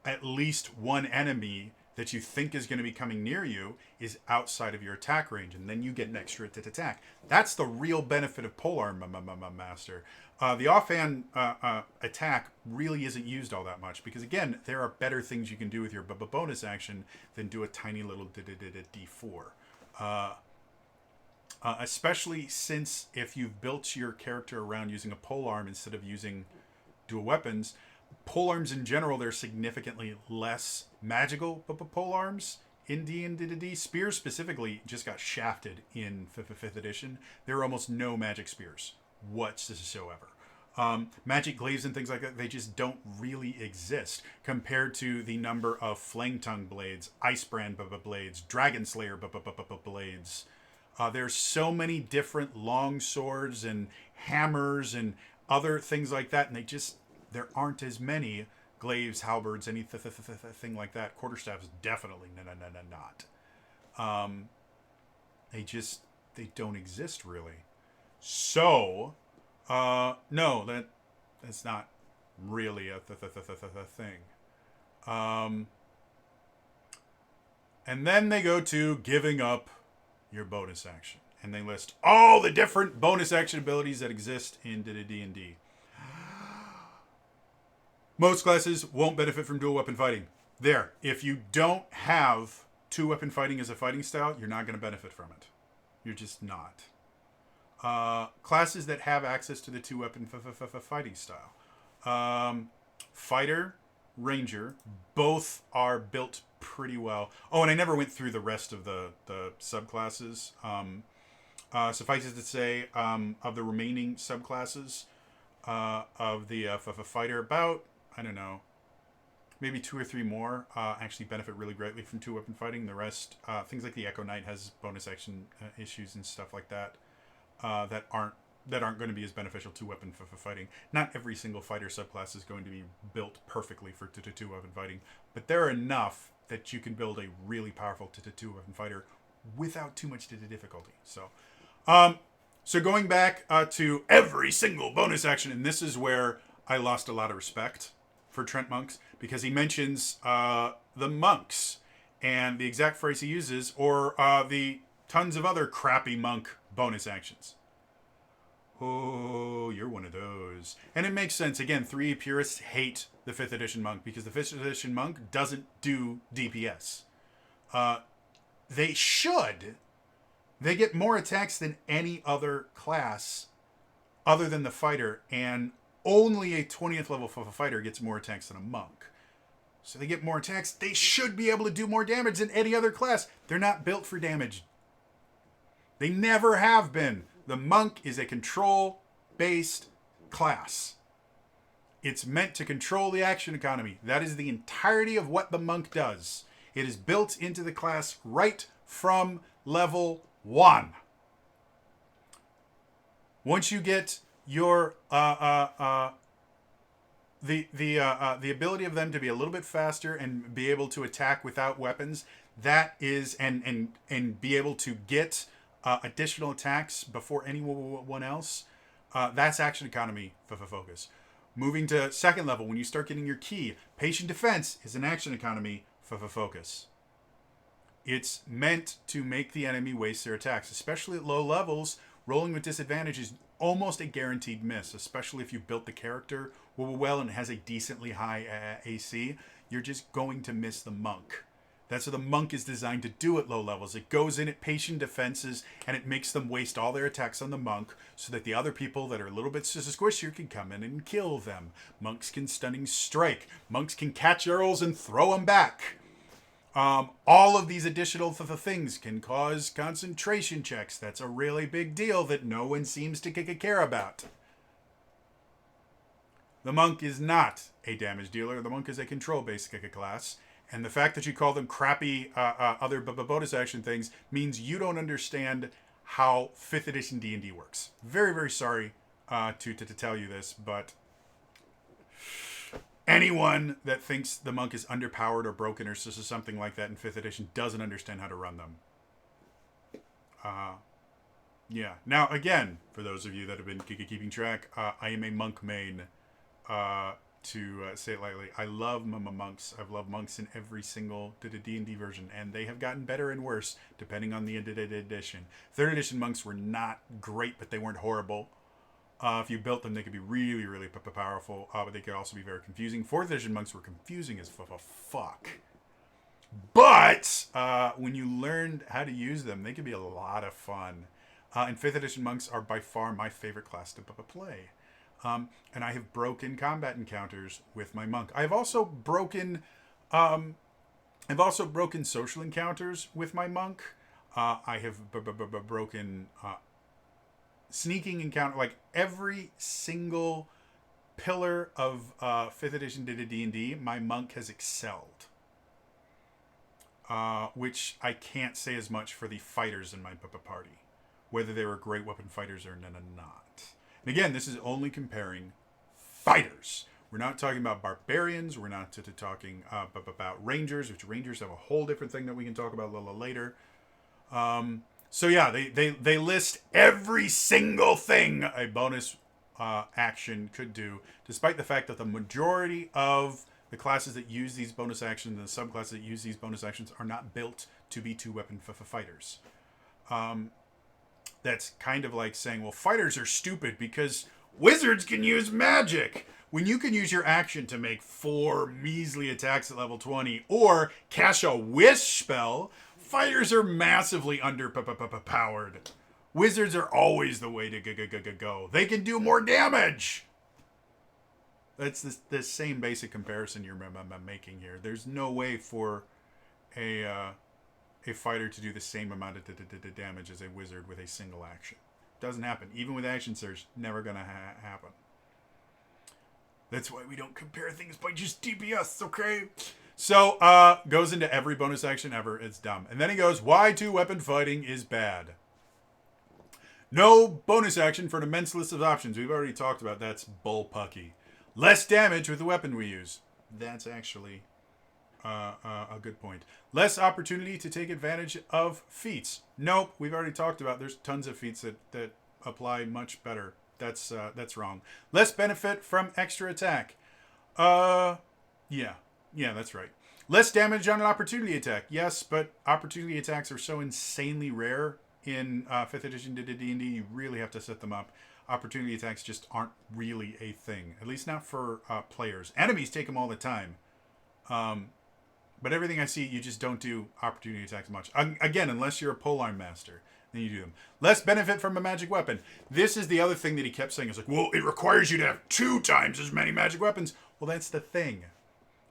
at least one enemy that you think is going to be coming near you is outside of your attack range, and then you get an extra attack. That's the real benefit of Polearm Master. The offhand attack really isn't used all that much because, again, there are better things you can do with your bonus action than do a tiny little D4. Especially since if you've built your character around using a polearm instead of using dual weapons, polearms in general, they're significantly less magical polearms in D&D. Spears specifically just got shafted in 5th edition. There are almost no magic spears whatsoever. Magic glaives and things like that, they just don't really exist compared to the number of Flame Tongue blades, Icebrand blades, Dragon Slayer blades. There's so many different long swords and hammers and other things like that, and there aren't as many glaives, halberds, any thing like that. Quarterstaffs definitely not. They don't exist really. So, no, that's not really a thing. And then they go to giving up your bonus action, and they list all the different bonus action abilities that exist in D&D. Most classes won't benefit from dual weapon fighting. If you don't have two weapon fighting as a fighting style, you're not going to benefit from it. You're just not. Classes that have access to the two weapon fighting style. Fighter, Ranger, both are built pretty well. Oh, and I never went through the rest of the subclasses. Suffice it to say, of the remaining subclasses of the fighter, about, I don't know, maybe 2 or 3 more actually benefit really greatly from two weapon fighting. The rest, things like the Echo Knight has bonus action issues and stuff like that that aren't going to be as beneficial to weapon fighting. Not every single fighter subclass is going to be built perfectly for two weapon fighting, but there are enough that you can build a really powerful two weapon fighter without too much difficulty. So going back to every single bonus action, and this is where I lost a lot of respect for Treantmonks, because he mentions the monks and the exact phrase he uses, or the tons of other crappy monk bonus actions. Oh, you're one of those. And it makes sense. Again, 3 purists hate the 5th edition monk because the 5th edition monk doesn't do DPS. They should. They get more attacks than any other class other than the fighter, and only a 20th level fighter gets more attacks than a monk. So they get more attacks. They should be able to do more damage than any other class. They're not built for damage. They never have been. The monk is a control-based class. It's meant to control the action economy. That is the entirety of what the monk does. It is built into the class right from level 1. Once you get your the ability of them to be a little bit faster and be able to attack without weapons, that is and be able to get additional attacks before anyone else, that's action economy focus. Moving to second level, when you start getting your key, patient defense is an action economy focus. It's meant to make the enemy waste their attacks, especially at low levels. Rolling with disadvantage is almost a guaranteed miss, especially if you built the character well and has a decently high AC. You're just going to miss the monk. That's what the monk is designed to do at low levels. It goes in at patient defenses and it makes them waste all their attacks on the monk so that the other people that are a little bit squishier can come in and kill them. Monks can stunning strike. Monks can catch arrows and throw them back. All of these additional things can cause concentration checks. That's a really big deal that no one seems to care about. The monk is not a damage dealer. The monk is a control-based class. And the fact that you call them crappy other bonus action things means you don't understand how 5th edition D&D works. Very, very sorry to tell you this, but anyone that thinks the monk is underpowered or broken or something like that in 5th edition doesn't understand how to run them. Yeah. Now, again, for those of you that have been keeping track, I am a monk main. To say it lightly, I love monks. I've loved monks in every single D&D version, and they have gotten better and worse depending on the edition. 3rd edition monks were not great, but they weren't horrible. If you built them, they could be really, really powerful, but they could also be very confusing. 4th edition monks were confusing as fuck. But when you learned how to use them, they could be a lot of fun. And 5th edition monks are by far my favorite class to play. And I have broken combat encounters with my monk. I've also broken social encounters with my monk. I have broken sneaking encounter. Like every single pillar of 5th edition D&D, my monk has excelled. Which I can't say as much for the fighters in my party, whether they were great weapon fighters or not. And again, this is only comparing fighters. We're not talking about barbarians. We're not talking about rangers, which rangers have a whole different thing that we can talk about a little later. So yeah, they list every single thing a bonus action could do, despite the fact that the majority of the classes that use these bonus actions and the subclasses that use these bonus actions are not built to be two-weapon fighters. That's kind of like saying, well, fighters are stupid because wizards can use magic. When you can use your action to make 4 measly attacks at level 20 or cast a wish spell, fighters are massively underpowered. Wizards are always the way to go. They can do more damage. That's the same basic comparison you're making here. There's no way for a fighter to do the same amount of damage as a wizard with a single action. Doesn't happen. Even with action surge, never gonna happen. That's why we don't compare things by just DPS, okay? So, goes into every bonus action ever. It's dumb. And then he goes, why two-weapon fighting is bad. No bonus action for an immense list of options. We've already talked about that's bullpucky. Less damage with the weapon we use. That's actually a good point. Less opportunity to take advantage of feats. Nope, we've already talked about there's tons of feats that apply much better. That's wrong. Less benefit from extra attack. Yeah, that's right. Less damage on an opportunity attack. Yes, but opportunity attacks are so insanely rare in 5th edition D&D, you really have to set them up. Opportunity attacks just aren't really a thing. At least not for players. Enemies take them all the time. But everything I see, you just don't do opportunity attacks much. Again, unless you're a polearm master, then you do them. Less benefit from a magic weapon. This is the other thing that he kept saying. It's like, well, it requires you to have 2 times as many magic weapons. Well, that's the thing.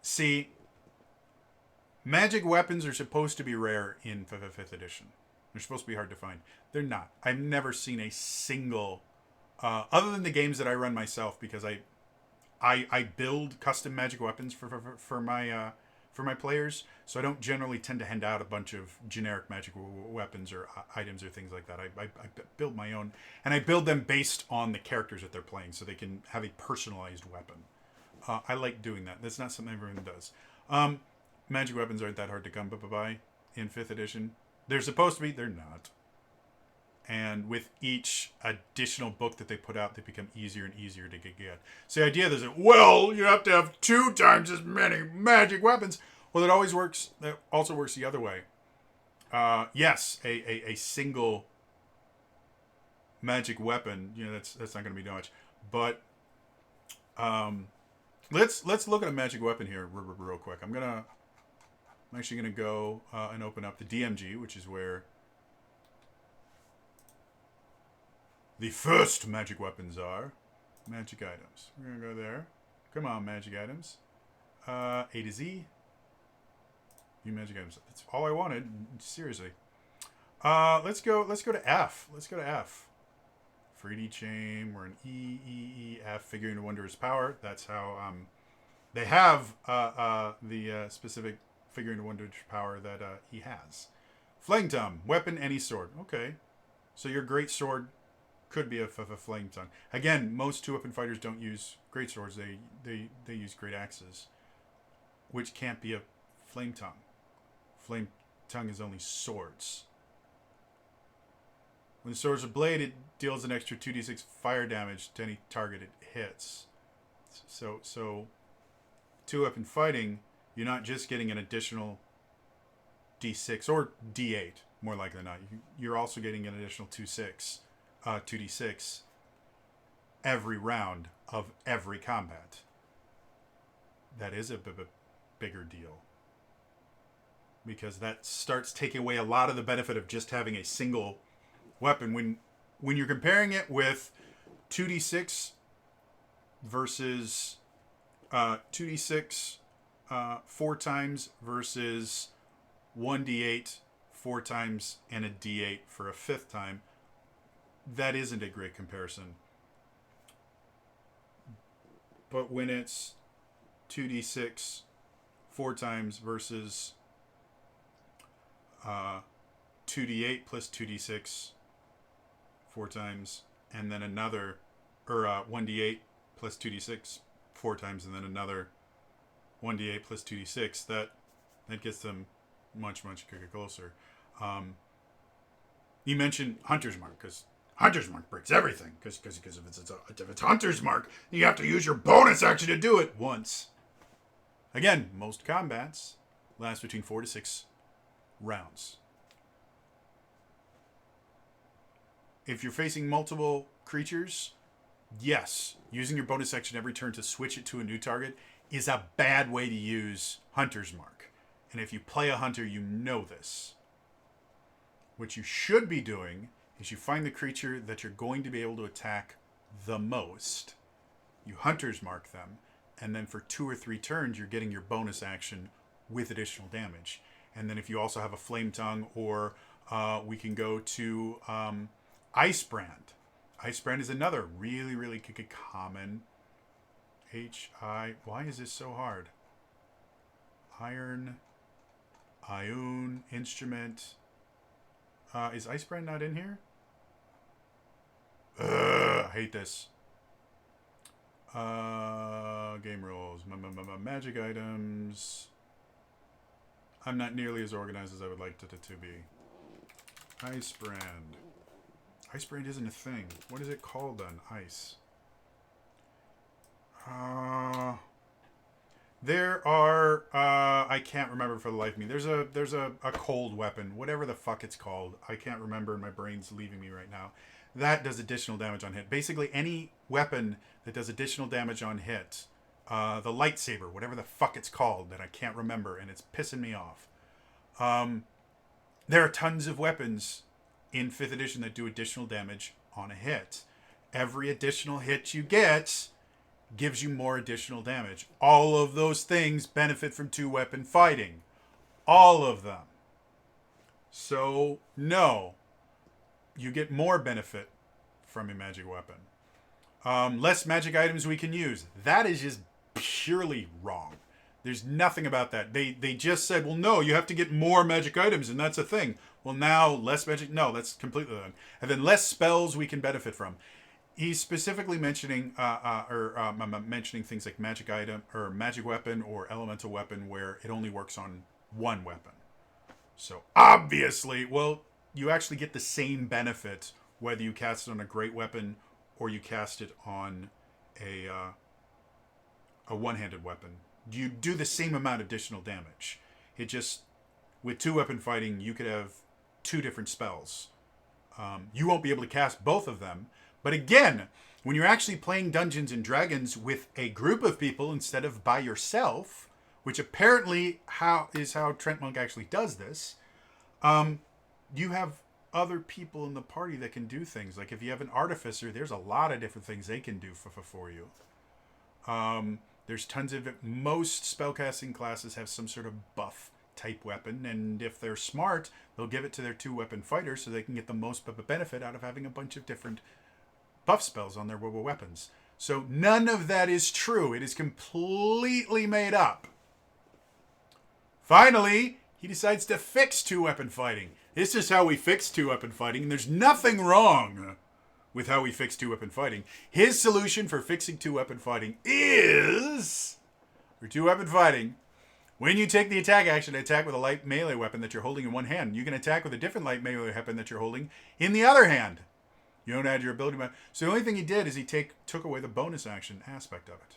See, magic weapons are supposed to be rare in 5th edition. They're supposed to be hard to find. They're not. I've never seen a single, other than the games that I run myself, because I build custom magic weapons for my players, so I don't generally tend to hand out a bunch of generic magic weapons or items or things like that. I build my own, and I build them based on the characters that they're playing, so they can have a personalized weapon. I like doing that. That's not something everyone does. Magic weapons aren't that hard to come by in 5th edition. They're supposed to be. They're not. And with each additional book that they put out, they become easier and easier to get. So the idea is that, well, you have to have 2 times as many magic weapons. Well, it always works. That also works the other way. Yes, a single magic weapon, that's not going to be much. But let's look at a magic weapon here real quick. I'm actually gonna go and open up the DMG, which is where the first magic weapons are. Magic items. We're gonna go there. Come on, magic items. A to Z. New magic items. That's all I wanted. Seriously. Let's go to F. Let's go to F. For 3D chain, we're an F. Figurine of Wondrous Power. That's how they have the specific figurine of Wondrous Power that he has. Flame Tongue. Weapon, any sword. Okay. So your great sword could be a flame tongue. Again, most 2-weapon fighters don't use great swords. They use great axes, which can't be a flame tongue. Flame tongue is only swords. When the sword's a blade, it deals an extra 2d6 fire damage to any target it hits. So 2-weapon fighting, you're not just getting an additional d6 or d8, more likely than not. You're also getting an additional 2d6 every round of every combat. That is a bigger deal, because that starts taking away a lot of the benefit of just having a single weapon. When you're comparing it with 2d6 versus 2d6 4 times versus 1d8 4 times and a d8 for a 5th time, that isn't a great comparison. But when it's 2d6 4 times versus 2d8 plus 2d6 4 times, and then another, or 1d8 plus 2d6 4 times, and then another 1d8 plus 2d6, that gets them much closer. You mentioned Hunter's Mark, because Hunter's Mark breaks everything, because if it's Hunter's Mark, you have to use your bonus action to do it once. Again, most combats last between 4 to 6 rounds. If you're facing multiple creatures, yes, using your bonus action every turn to switch it to a new target is a bad way to use Hunter's Mark. And if you play a hunter, you know this. What you should be doing is you find the creature that you're going to be able to attack the most. You Hunter's Mark them, and then for 2 or 3 turns, you're getting your bonus action with additional damage. And then if you also have a Flame Tongue, or we can go to Ice Brand. Ice Brand is another really common why is this so hard? Iron, Instrument. Is Ice Brand not in here? I hate this. Game rules. Magic items. I'm not nearly as organized as I would like it to be. Ice Brand. Ice Brand isn't a thing. What is it called then? Ice. There are, I can't remember for the life of me. There's a cold weapon, whatever the fuck it's called. I can't remember, and my brain's leaving me right now. That does additional damage on hit. Basically, any weapon that does additional damage on hit, the lightsaber, whatever the fuck it's called, that I can't remember, and it's pissing me off. There are tons of weapons in 5th edition that do additional damage on a hit. Every additional hit you get gives you more additional damage. All of those things benefit from 2-weapon fighting. All of them. So, no. You get more benefit from a magic weapon. Less magic items we can use. That is just purely wrong. There's nothing about that. They just said, well, no, you have to get more magic items, and that's a thing. Well, now less magic. No, that's completely wrong. And then less spells we can benefit from. He's specifically mentioning mentioning things like magic item or magic weapon or elemental weapon where it only works on one weapon. So obviously, well, you actually get the same benefit whether you cast it on a great weapon or you cast it on a one-handed weapon. You do the same amount of additional damage. It just, with two weapon fighting, you could have two different spells. You won't be able to cast both of them. But again, when you're actually playing Dungeons and Dragons with a group of people instead of by yourself, which apparently is how Treantmonk actually does this, you have other people in the party that can do things. Like if you have an artificer, there's a lot of different things they can do for you. There's tons of it. Most spellcasting classes have some sort of buff type weapon, and if they're smart, they'll give it to their two weapon fighter so they can get the most benefit out of having a bunch of different buff spells on their weapons. So none of that is true. It is completely made up. Finally, he decides to fix two weapon fighting. This is how we fix two weapon fighting, and there's nothing wrong with how we fix two weapon fighting. His solution for fixing two weapon fighting is, for two weapon fighting, when you take the attack action to attack with a light melee weapon that you're holding in one hand, you can attack with a different light melee weapon that you're holding in the other hand. You don't add your ability. So the only thing he did is he took away the bonus action aspect of it.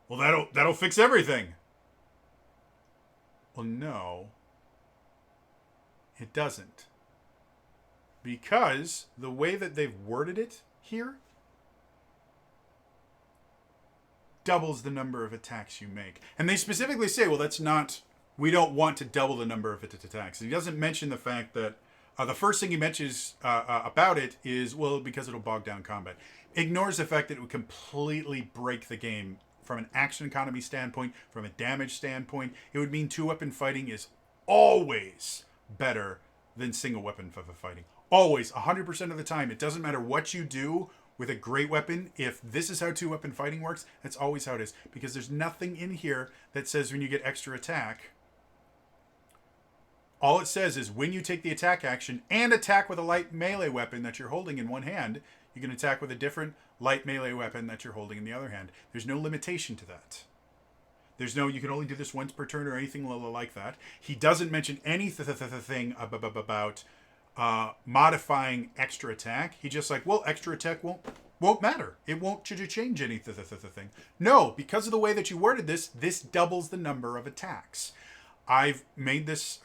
Well, that'll fix everything. Well, no, it doesn't. Because the way that they've worded it here doubles the number of attacks you make. And they specifically say, well, we don't want to double the number of attacks. He doesn't mention the fact that the first thing he mentions about it is, well, because it'll bog down combat. Ignores the fact that it would completely break the game from an action economy standpoint, from a damage standpoint. It would mean two weapon fighting is always better than single weapon fighting. Always, 100% of the time. It doesn't matter what you do with a great weapon. If this is how two weapon fighting works, that's always how it is. Because there's nothing in here that says when you get extra attack. All it says is when you take the attack action and attack with a light melee weapon that you're holding in one hand, you can attack with a different light melee weapon that you're holding in the other hand. There's no limitation to that. There's no, you can only do this once per turn or anything like that. He doesn't mention anything about modifying extra attack. He just like, well, extra attack won't matter. It won't change anything. No, because of the way that you worded this doubles the number of attacks. I've made this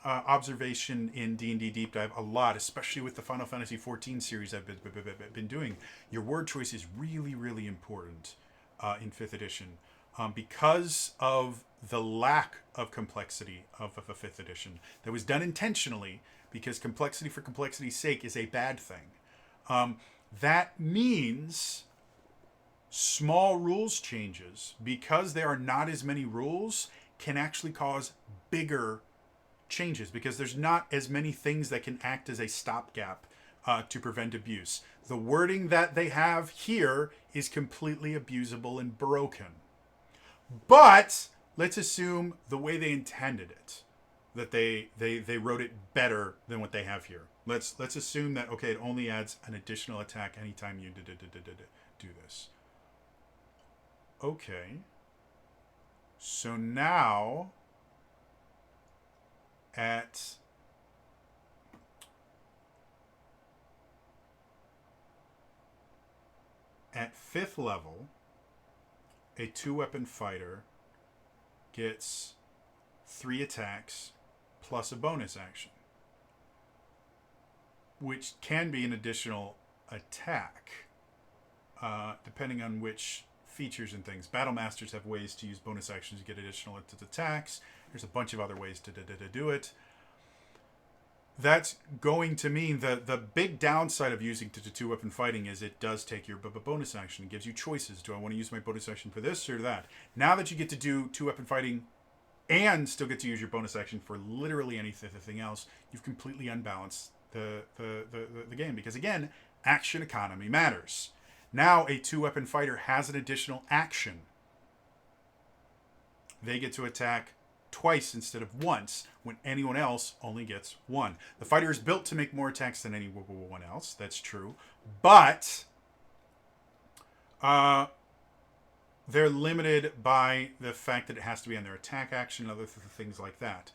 observation in D&D Deep Dive a lot, especially with the Final Fantasy XIV series I've been doing. Your word choice is really, really important in 5th edition because of the lack of complexity of 5th edition that was done intentionally, because complexity for complexity's sake is a bad thing. That means small rules changes, because there are not as many rules, can actually cause bigger changes, because there's not as many things that can act as a stopgap to prevent abuse. The wording that they have here is completely abusable and broken. But let's assume the way they intended it, that they wrote it better than what they have here. Let's assume that, okay, it only adds an additional attack anytime you do this. Okay. So now at At 5th level, a 2-weapon fighter gets 3 attacks plus a bonus action, which can be an additional attack, depending on which features and things. Battle Masters have ways to use bonus actions to get additional attacks. There's a bunch of other ways to do it. That's going to mean the big downside of using 2-weapon fighting is it does take your bonus action. It gives you choices. Do I want to use my bonus action for this or that? Now that you get to do 2-weapon fighting and still get to use your bonus action for literally anything else, you've completely unbalanced the game, because again, action economy matters. Now a 2-weapon fighter has an additional action. They get to attack twice instead of once, when anyone else only gets one. The fighter is built to make more attacks than anyone else. That's true. But they're limited by the fact that it has to be on their attack action and other things like that.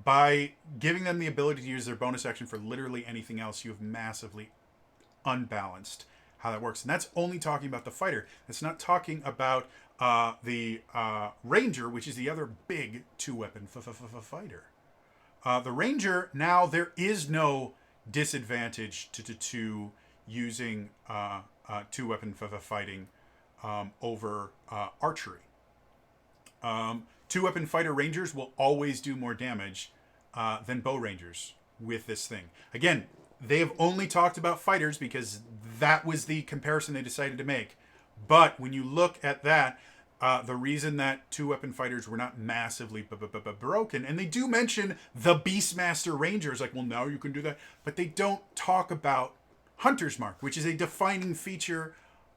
By giving them the ability to use their bonus action for literally anything else, you have massively unbalanced how that works. And that's only talking about the fighter. It's not talking about the ranger, which is the other big 2-weapon fighter. The ranger, now there is no disadvantage to using 2-weapon fighting over archery. 2-weapon fighter rangers will always do more damage than bow rangers with this thing. Again, they have only talked about fighters because that was the comparison they decided to make. But when you look at that, the reason that 2-weapon fighters were not massively broken, and they do mention the Beastmaster Rangers, like, well, now you can do that, but they don't talk about Hunter's Mark, which is a defining feature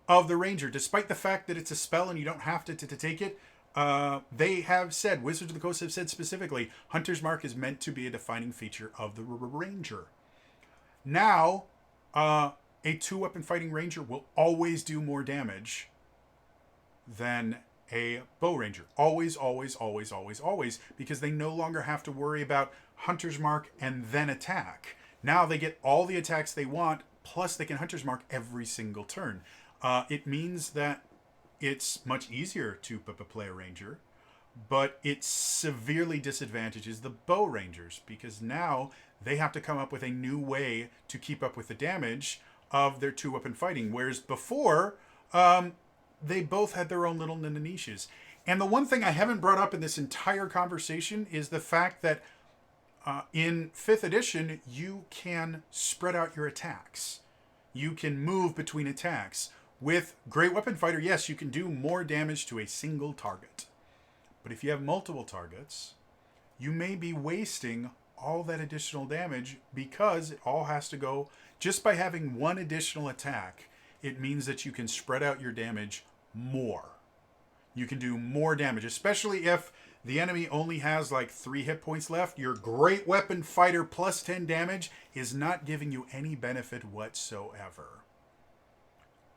of the Ranger. Despite the fact that it's a spell and you don't have to take it, they have said, Wizards of the Coast have said specifically, Hunter's Mark is meant to be a defining feature of the Ranger. Now, a 2-weapon fighting Ranger will always do more damage than a bow ranger. Always, always, always, always, always, because they no longer have to worry about Hunter's Mark and then attack. Now they get all the attacks they want, plus they can Hunter's Mark every single turn. It means that it's much easier to play a ranger, but it severely disadvantages the bow rangers, because now they have to come up with a new way to keep up with the damage of their 2-weapon fighting, whereas before, they both had their own little niches. And the one thing I haven't brought up in this entire conversation is the fact that in 5th edition, you can spread out your attacks. You can move between attacks. With Great Weapon Fighter, yes, you can do more damage to a single target. But if you have multiple targets, you may be wasting all that additional damage because it all has to go. Just by having one additional attack, it means that you can spread out your damage more. You can do more damage, especially if the enemy only has like 3 hit points left. Your Great Weapon Fighter plus 10 damage is not giving you any benefit whatsoever.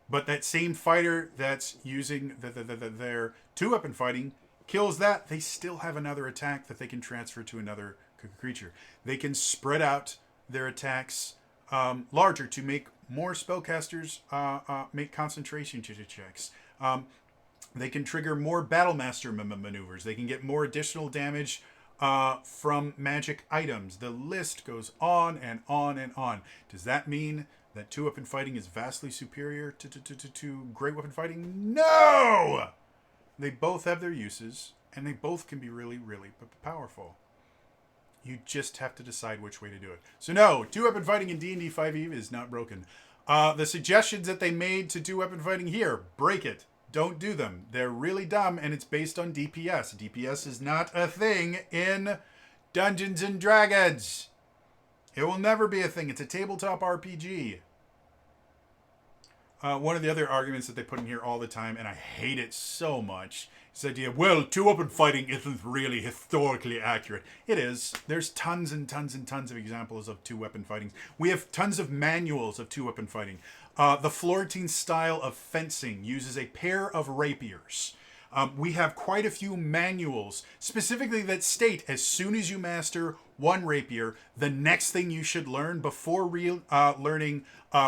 But that same fighter that's using their 2-weapon fighting kills that, they still have another attack that they can transfer to another creature. They can spread out their attacks larger to make more spellcasters make concentration checks. They can trigger more Battlemaster maneuvers. They can get more additional damage from magic items. The list goes on and on and on. Does that mean that 2-weapon fighting is vastly superior to Great Weapon Fighting? No! They both have their uses, and they both can be really, really powerful. You just have to decide which way to do it. So no, 2-weapon fighting in D&D 5e is not broken. The suggestions that they made to 2-weapon fighting here, break it. Don't do them. They're really dumb, and it's based on DPS. DPS is not a thing in Dungeons and Dragons. It will never be a thing. It's a tabletop RPG. One of the other arguments that they put in here all the time, and I hate it so much, is the idea, well, 2-weapon fighting isn't really historically accurate. It is. There's tons and tons and tons of examples of 2-weapon fighting. We have tons of manuals of 2-weapon fighting. The Florentine style of fencing uses a pair of rapiers. We have quite a few manuals specifically that state as soon as you master one rapier, the next thing you should learn before learning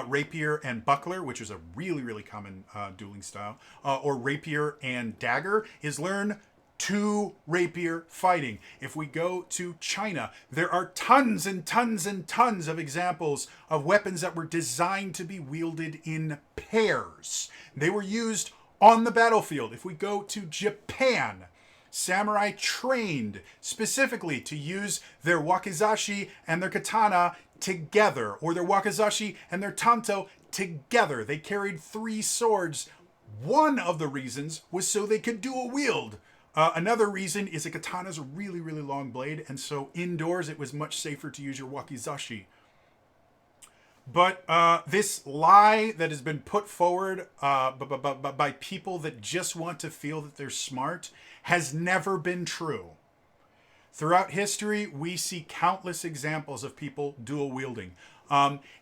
rapier and buckler, which is a really, really common dueling style, or rapier and dagger, is learn 2 rapier fighting. If we go to China, there are tons and tons and tons of examples of weapons that were designed to be wielded in pairs. They were used on the battlefield. If we go to Japan, samurai trained specifically to use their wakizashi and their katana together, or their wakizashi and their tanto together. They carried 3 swords. One of the reasons was so they could dual wield Another reason is a katana is a really, really long blade, and so indoors it was much safer to use your wakizashi. But this lie that has been put forward by people that just want to feel that they're smart has never been true. Throughout history, we see countless examples of people dual wielding.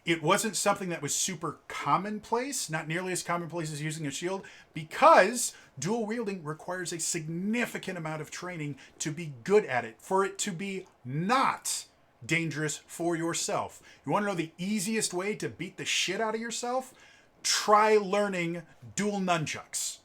It wasn't something that was super commonplace, not nearly as commonplace as using a shield, because dual wielding requires a significant amount of training to be good at it, for it to be not dangerous for yourself. You want to know the easiest way to beat the shit out of yourself? Try learning dual nunchucks.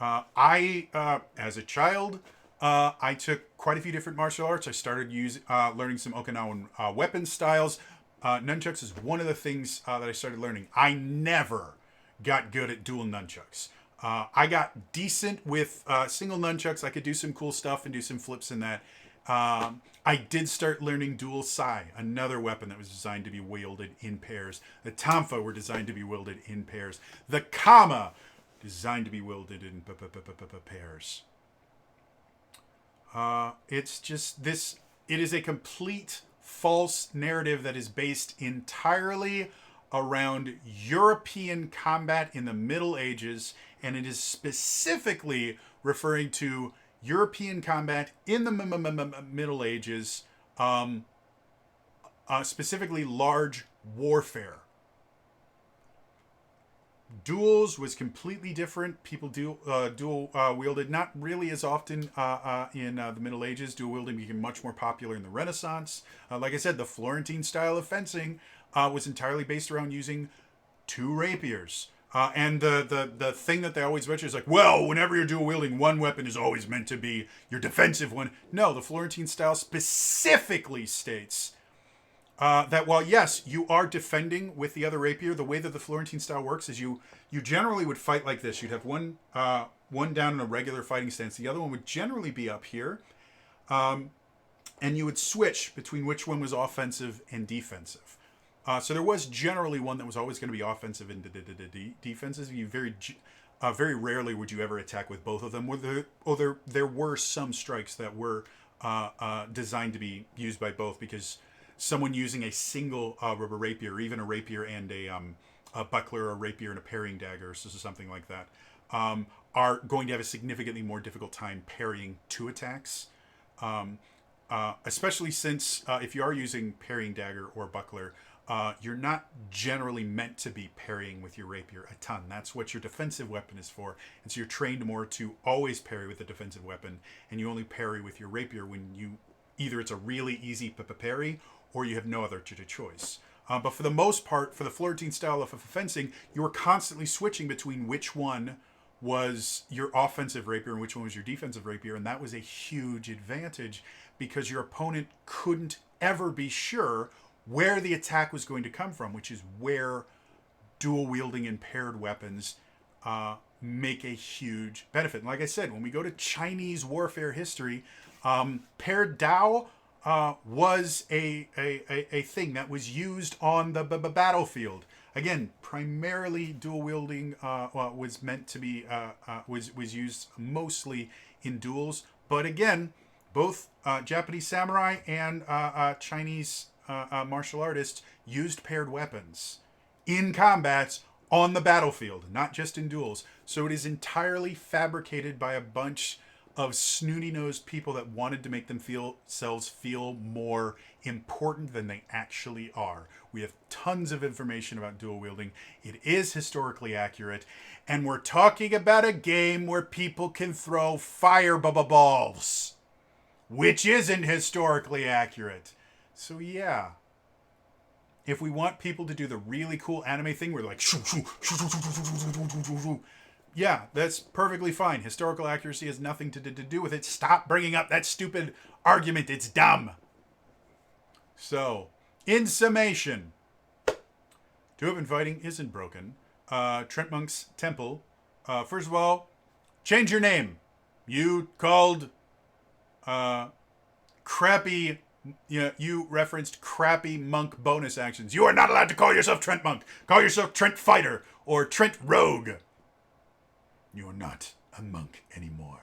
As a child, I took quite a few different martial arts. I started learning some Okinawan weapon styles. Nunchucks is one of the things that I started learning. I never got good at dual nunchucks. I got decent with single nunchucks. I could do some cool stuff and do some flips in that. I did start learning dual sai, another weapon that was designed to be wielded in pairs. The tanfa were designed to be wielded in pairs. The kama, designed to be wielded in pairs. It's just this, it is a complete false narrative that is based entirely around European combat in the Middle Ages, and it is specifically referring to European combat in the Middle Ages, specifically large warfare. Duels was completely different. People dual wielded not really as often in the Middle Ages. Dual wielding became much more popular in the Renaissance. Like I said, the Florentine style of fencing was entirely based around using two rapiers. And the thing that they always mention is like, well, whenever you're dual wielding, one weapon is always meant to be your defensive one. No, the Florentine style specifically states that while, yes, you are defending with the other rapier, the way that the Florentine style works is you generally would fight like this. You'd have one down in a regular fighting stance. The other one would generally be up here. And you would switch between which one was offensive and defensive. So there was generally one that was always going to be offensive and defensive. You very rarely would you ever attack with both of them. There were some strikes that were designed to be used by both, because someone using a single rubber rapier, or even a rapier and a buckler, a rapier and a parrying dagger, so something like that, are going to have a significantly more difficult time parrying two attacks. Especially since if you are using parrying dagger or buckler, you're not generally meant to be parrying with your rapier a ton. That's what your defensive weapon is for. And so you're trained more to always parry with a defensive weapon, and you only parry with your rapier when either it's a really easy parry or you have no other choice. But for the most part, for the Florentine style of fencing, you were constantly switching between which one was your offensive rapier and which one was your defensive rapier, and that was a huge advantage because your opponent couldn't ever be sure where the attack was going to come from, which is where dual wielding and paired weapons make a huge benefit. And like I said, when we go to Chinese warfare history, paired Dao was a thing that was used on the battlefield. Again, primarily dual wielding was meant to be was used mostly in duels. But again, both Japanese samurai and Chinese martial artists used paired weapons in combats on the battlefield, not just in duels. So it is entirely fabricated by a bunch of snooty-nosed people that wanted to make themselves feel more important than they actually are. We have tons of information about dual wielding. It is historically accurate, and we're talking about a game where people can throw fireballs, which isn't historically accurate. So yeah, if we want people to do the really cool anime thing where like, yeah, that's perfectly fine. Historical accuracy has nothing to do with it. Stop bringing up that stupid argument. It's dumb. So, in summation, two-weapon fighting isn't broken. Treantmonk's temple. First of all, change your name. You called crappy... You referenced crappy monk bonus actions. You are not allowed to call yourself Treantmonk. Call yourself Trent Fighter or Trent Rogue. You are not a monk anymore.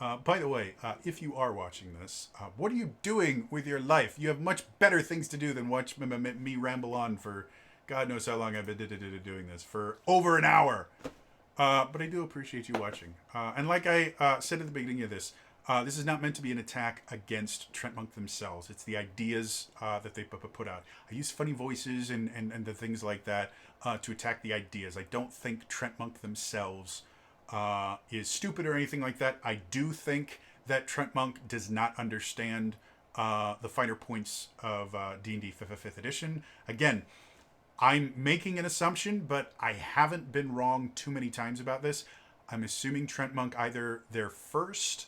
By the way, if you are watching this, what are you doing with your life? You have much better things to do than watch me ramble on for God knows how long I've been doing this, for over an hour. But I do appreciate you watching. And like I said at the beginning of this, this is not meant to be an attack against Treantmonk themselves. It's the ideas that they put out. I use funny voices and the things like that to attack the ideas. I don't think Treantmonk themselves is stupid or anything like that. I do think that Treantmonk does not understand the finer points of D&D 5th edition. Again, I'm making an assumption, but I haven't been wrong too many times about this. I'm assuming Treantmonk, either their first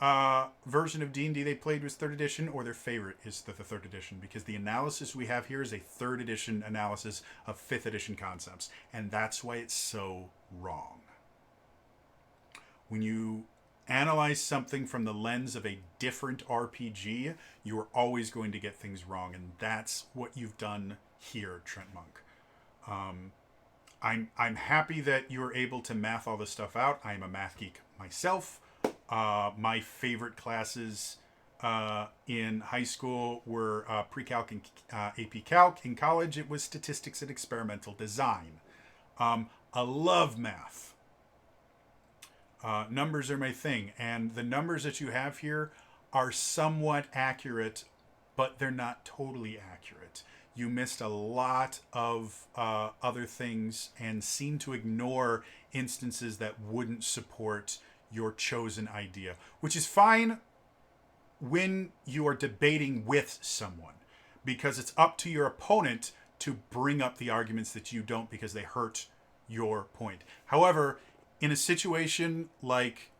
version of D&D they played was 3rd edition, or their favorite is the 3rd edition, because the analysis we have here is a 3rd edition analysis of 5th edition concepts, and that's why it's so wrong. When you analyze something from the lens of a different RPG, you are always going to get things wrong, and that's what you've done here, Treantmonk. I'm happy that you're able to math all this stuff out. I'm a math geek myself. My favorite classes in high school were pre-calc and AP Calc. In college, it was statistics and experimental design. I love math. Numbers are my thing, and the numbers that you have here are somewhat accurate, but they're not totally accurate. You missed a lot of other things and seem to ignore instances that wouldn't support your chosen idea, which is fine when you are debating with someone, because it's up to your opponent to bring up the arguments that you don't, because they hurt your point. However, in a situation like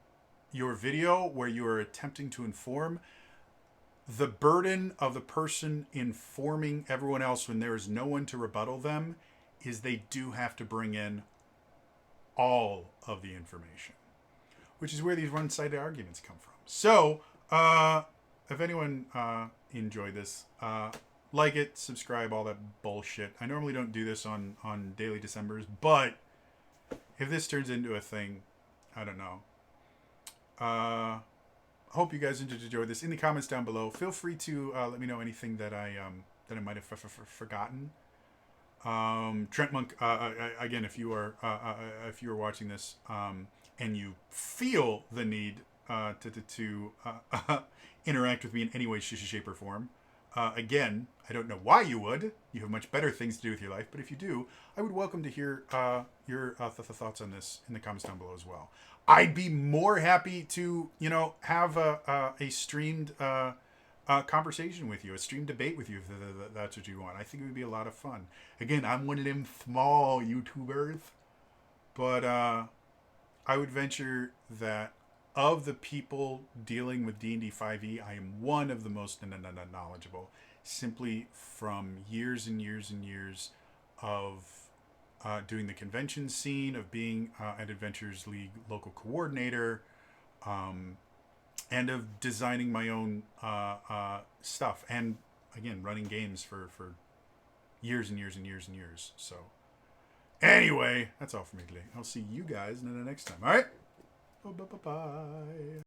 your video where you are attempting to inform, the burden of the person informing everyone else when there is no one to rebuttal them is they do have to bring in all of the information, which is where these one-sided arguments come from. So, if anyone enjoyed this, like it, subscribe, all that bullshit. I normally don't do this on Daily Decembers, but if this turns into a thing, I don't know. Hope you guys enjoyed this. In the comments down below, feel free to let me know anything that I might have forgotten. Treantmonk, again, if you are watching this and you feel the need to interact with me in any way, shape, or form, again, I don't know why you would. You have much better things to do with your life. But if you do, I would welcome to hear your thoughts on this in the comments down below as well. I'd be more happy to, have a streamed conversation with you, a streamed debate with you, if that's what you want. I think it would be a lot of fun. Again, I'm one of them small YouTubers, but I would venture that of the people dealing with D&D 5e, I am one of the most knowledgeable, simply from years and years and years of doing the convention scene, of being an Adventures League local coordinator, and of designing my own stuff, and again, running games for years and years and years and years. So anyway, that's all for me today. I'll see you guys in the next time. All right? Bye-bye.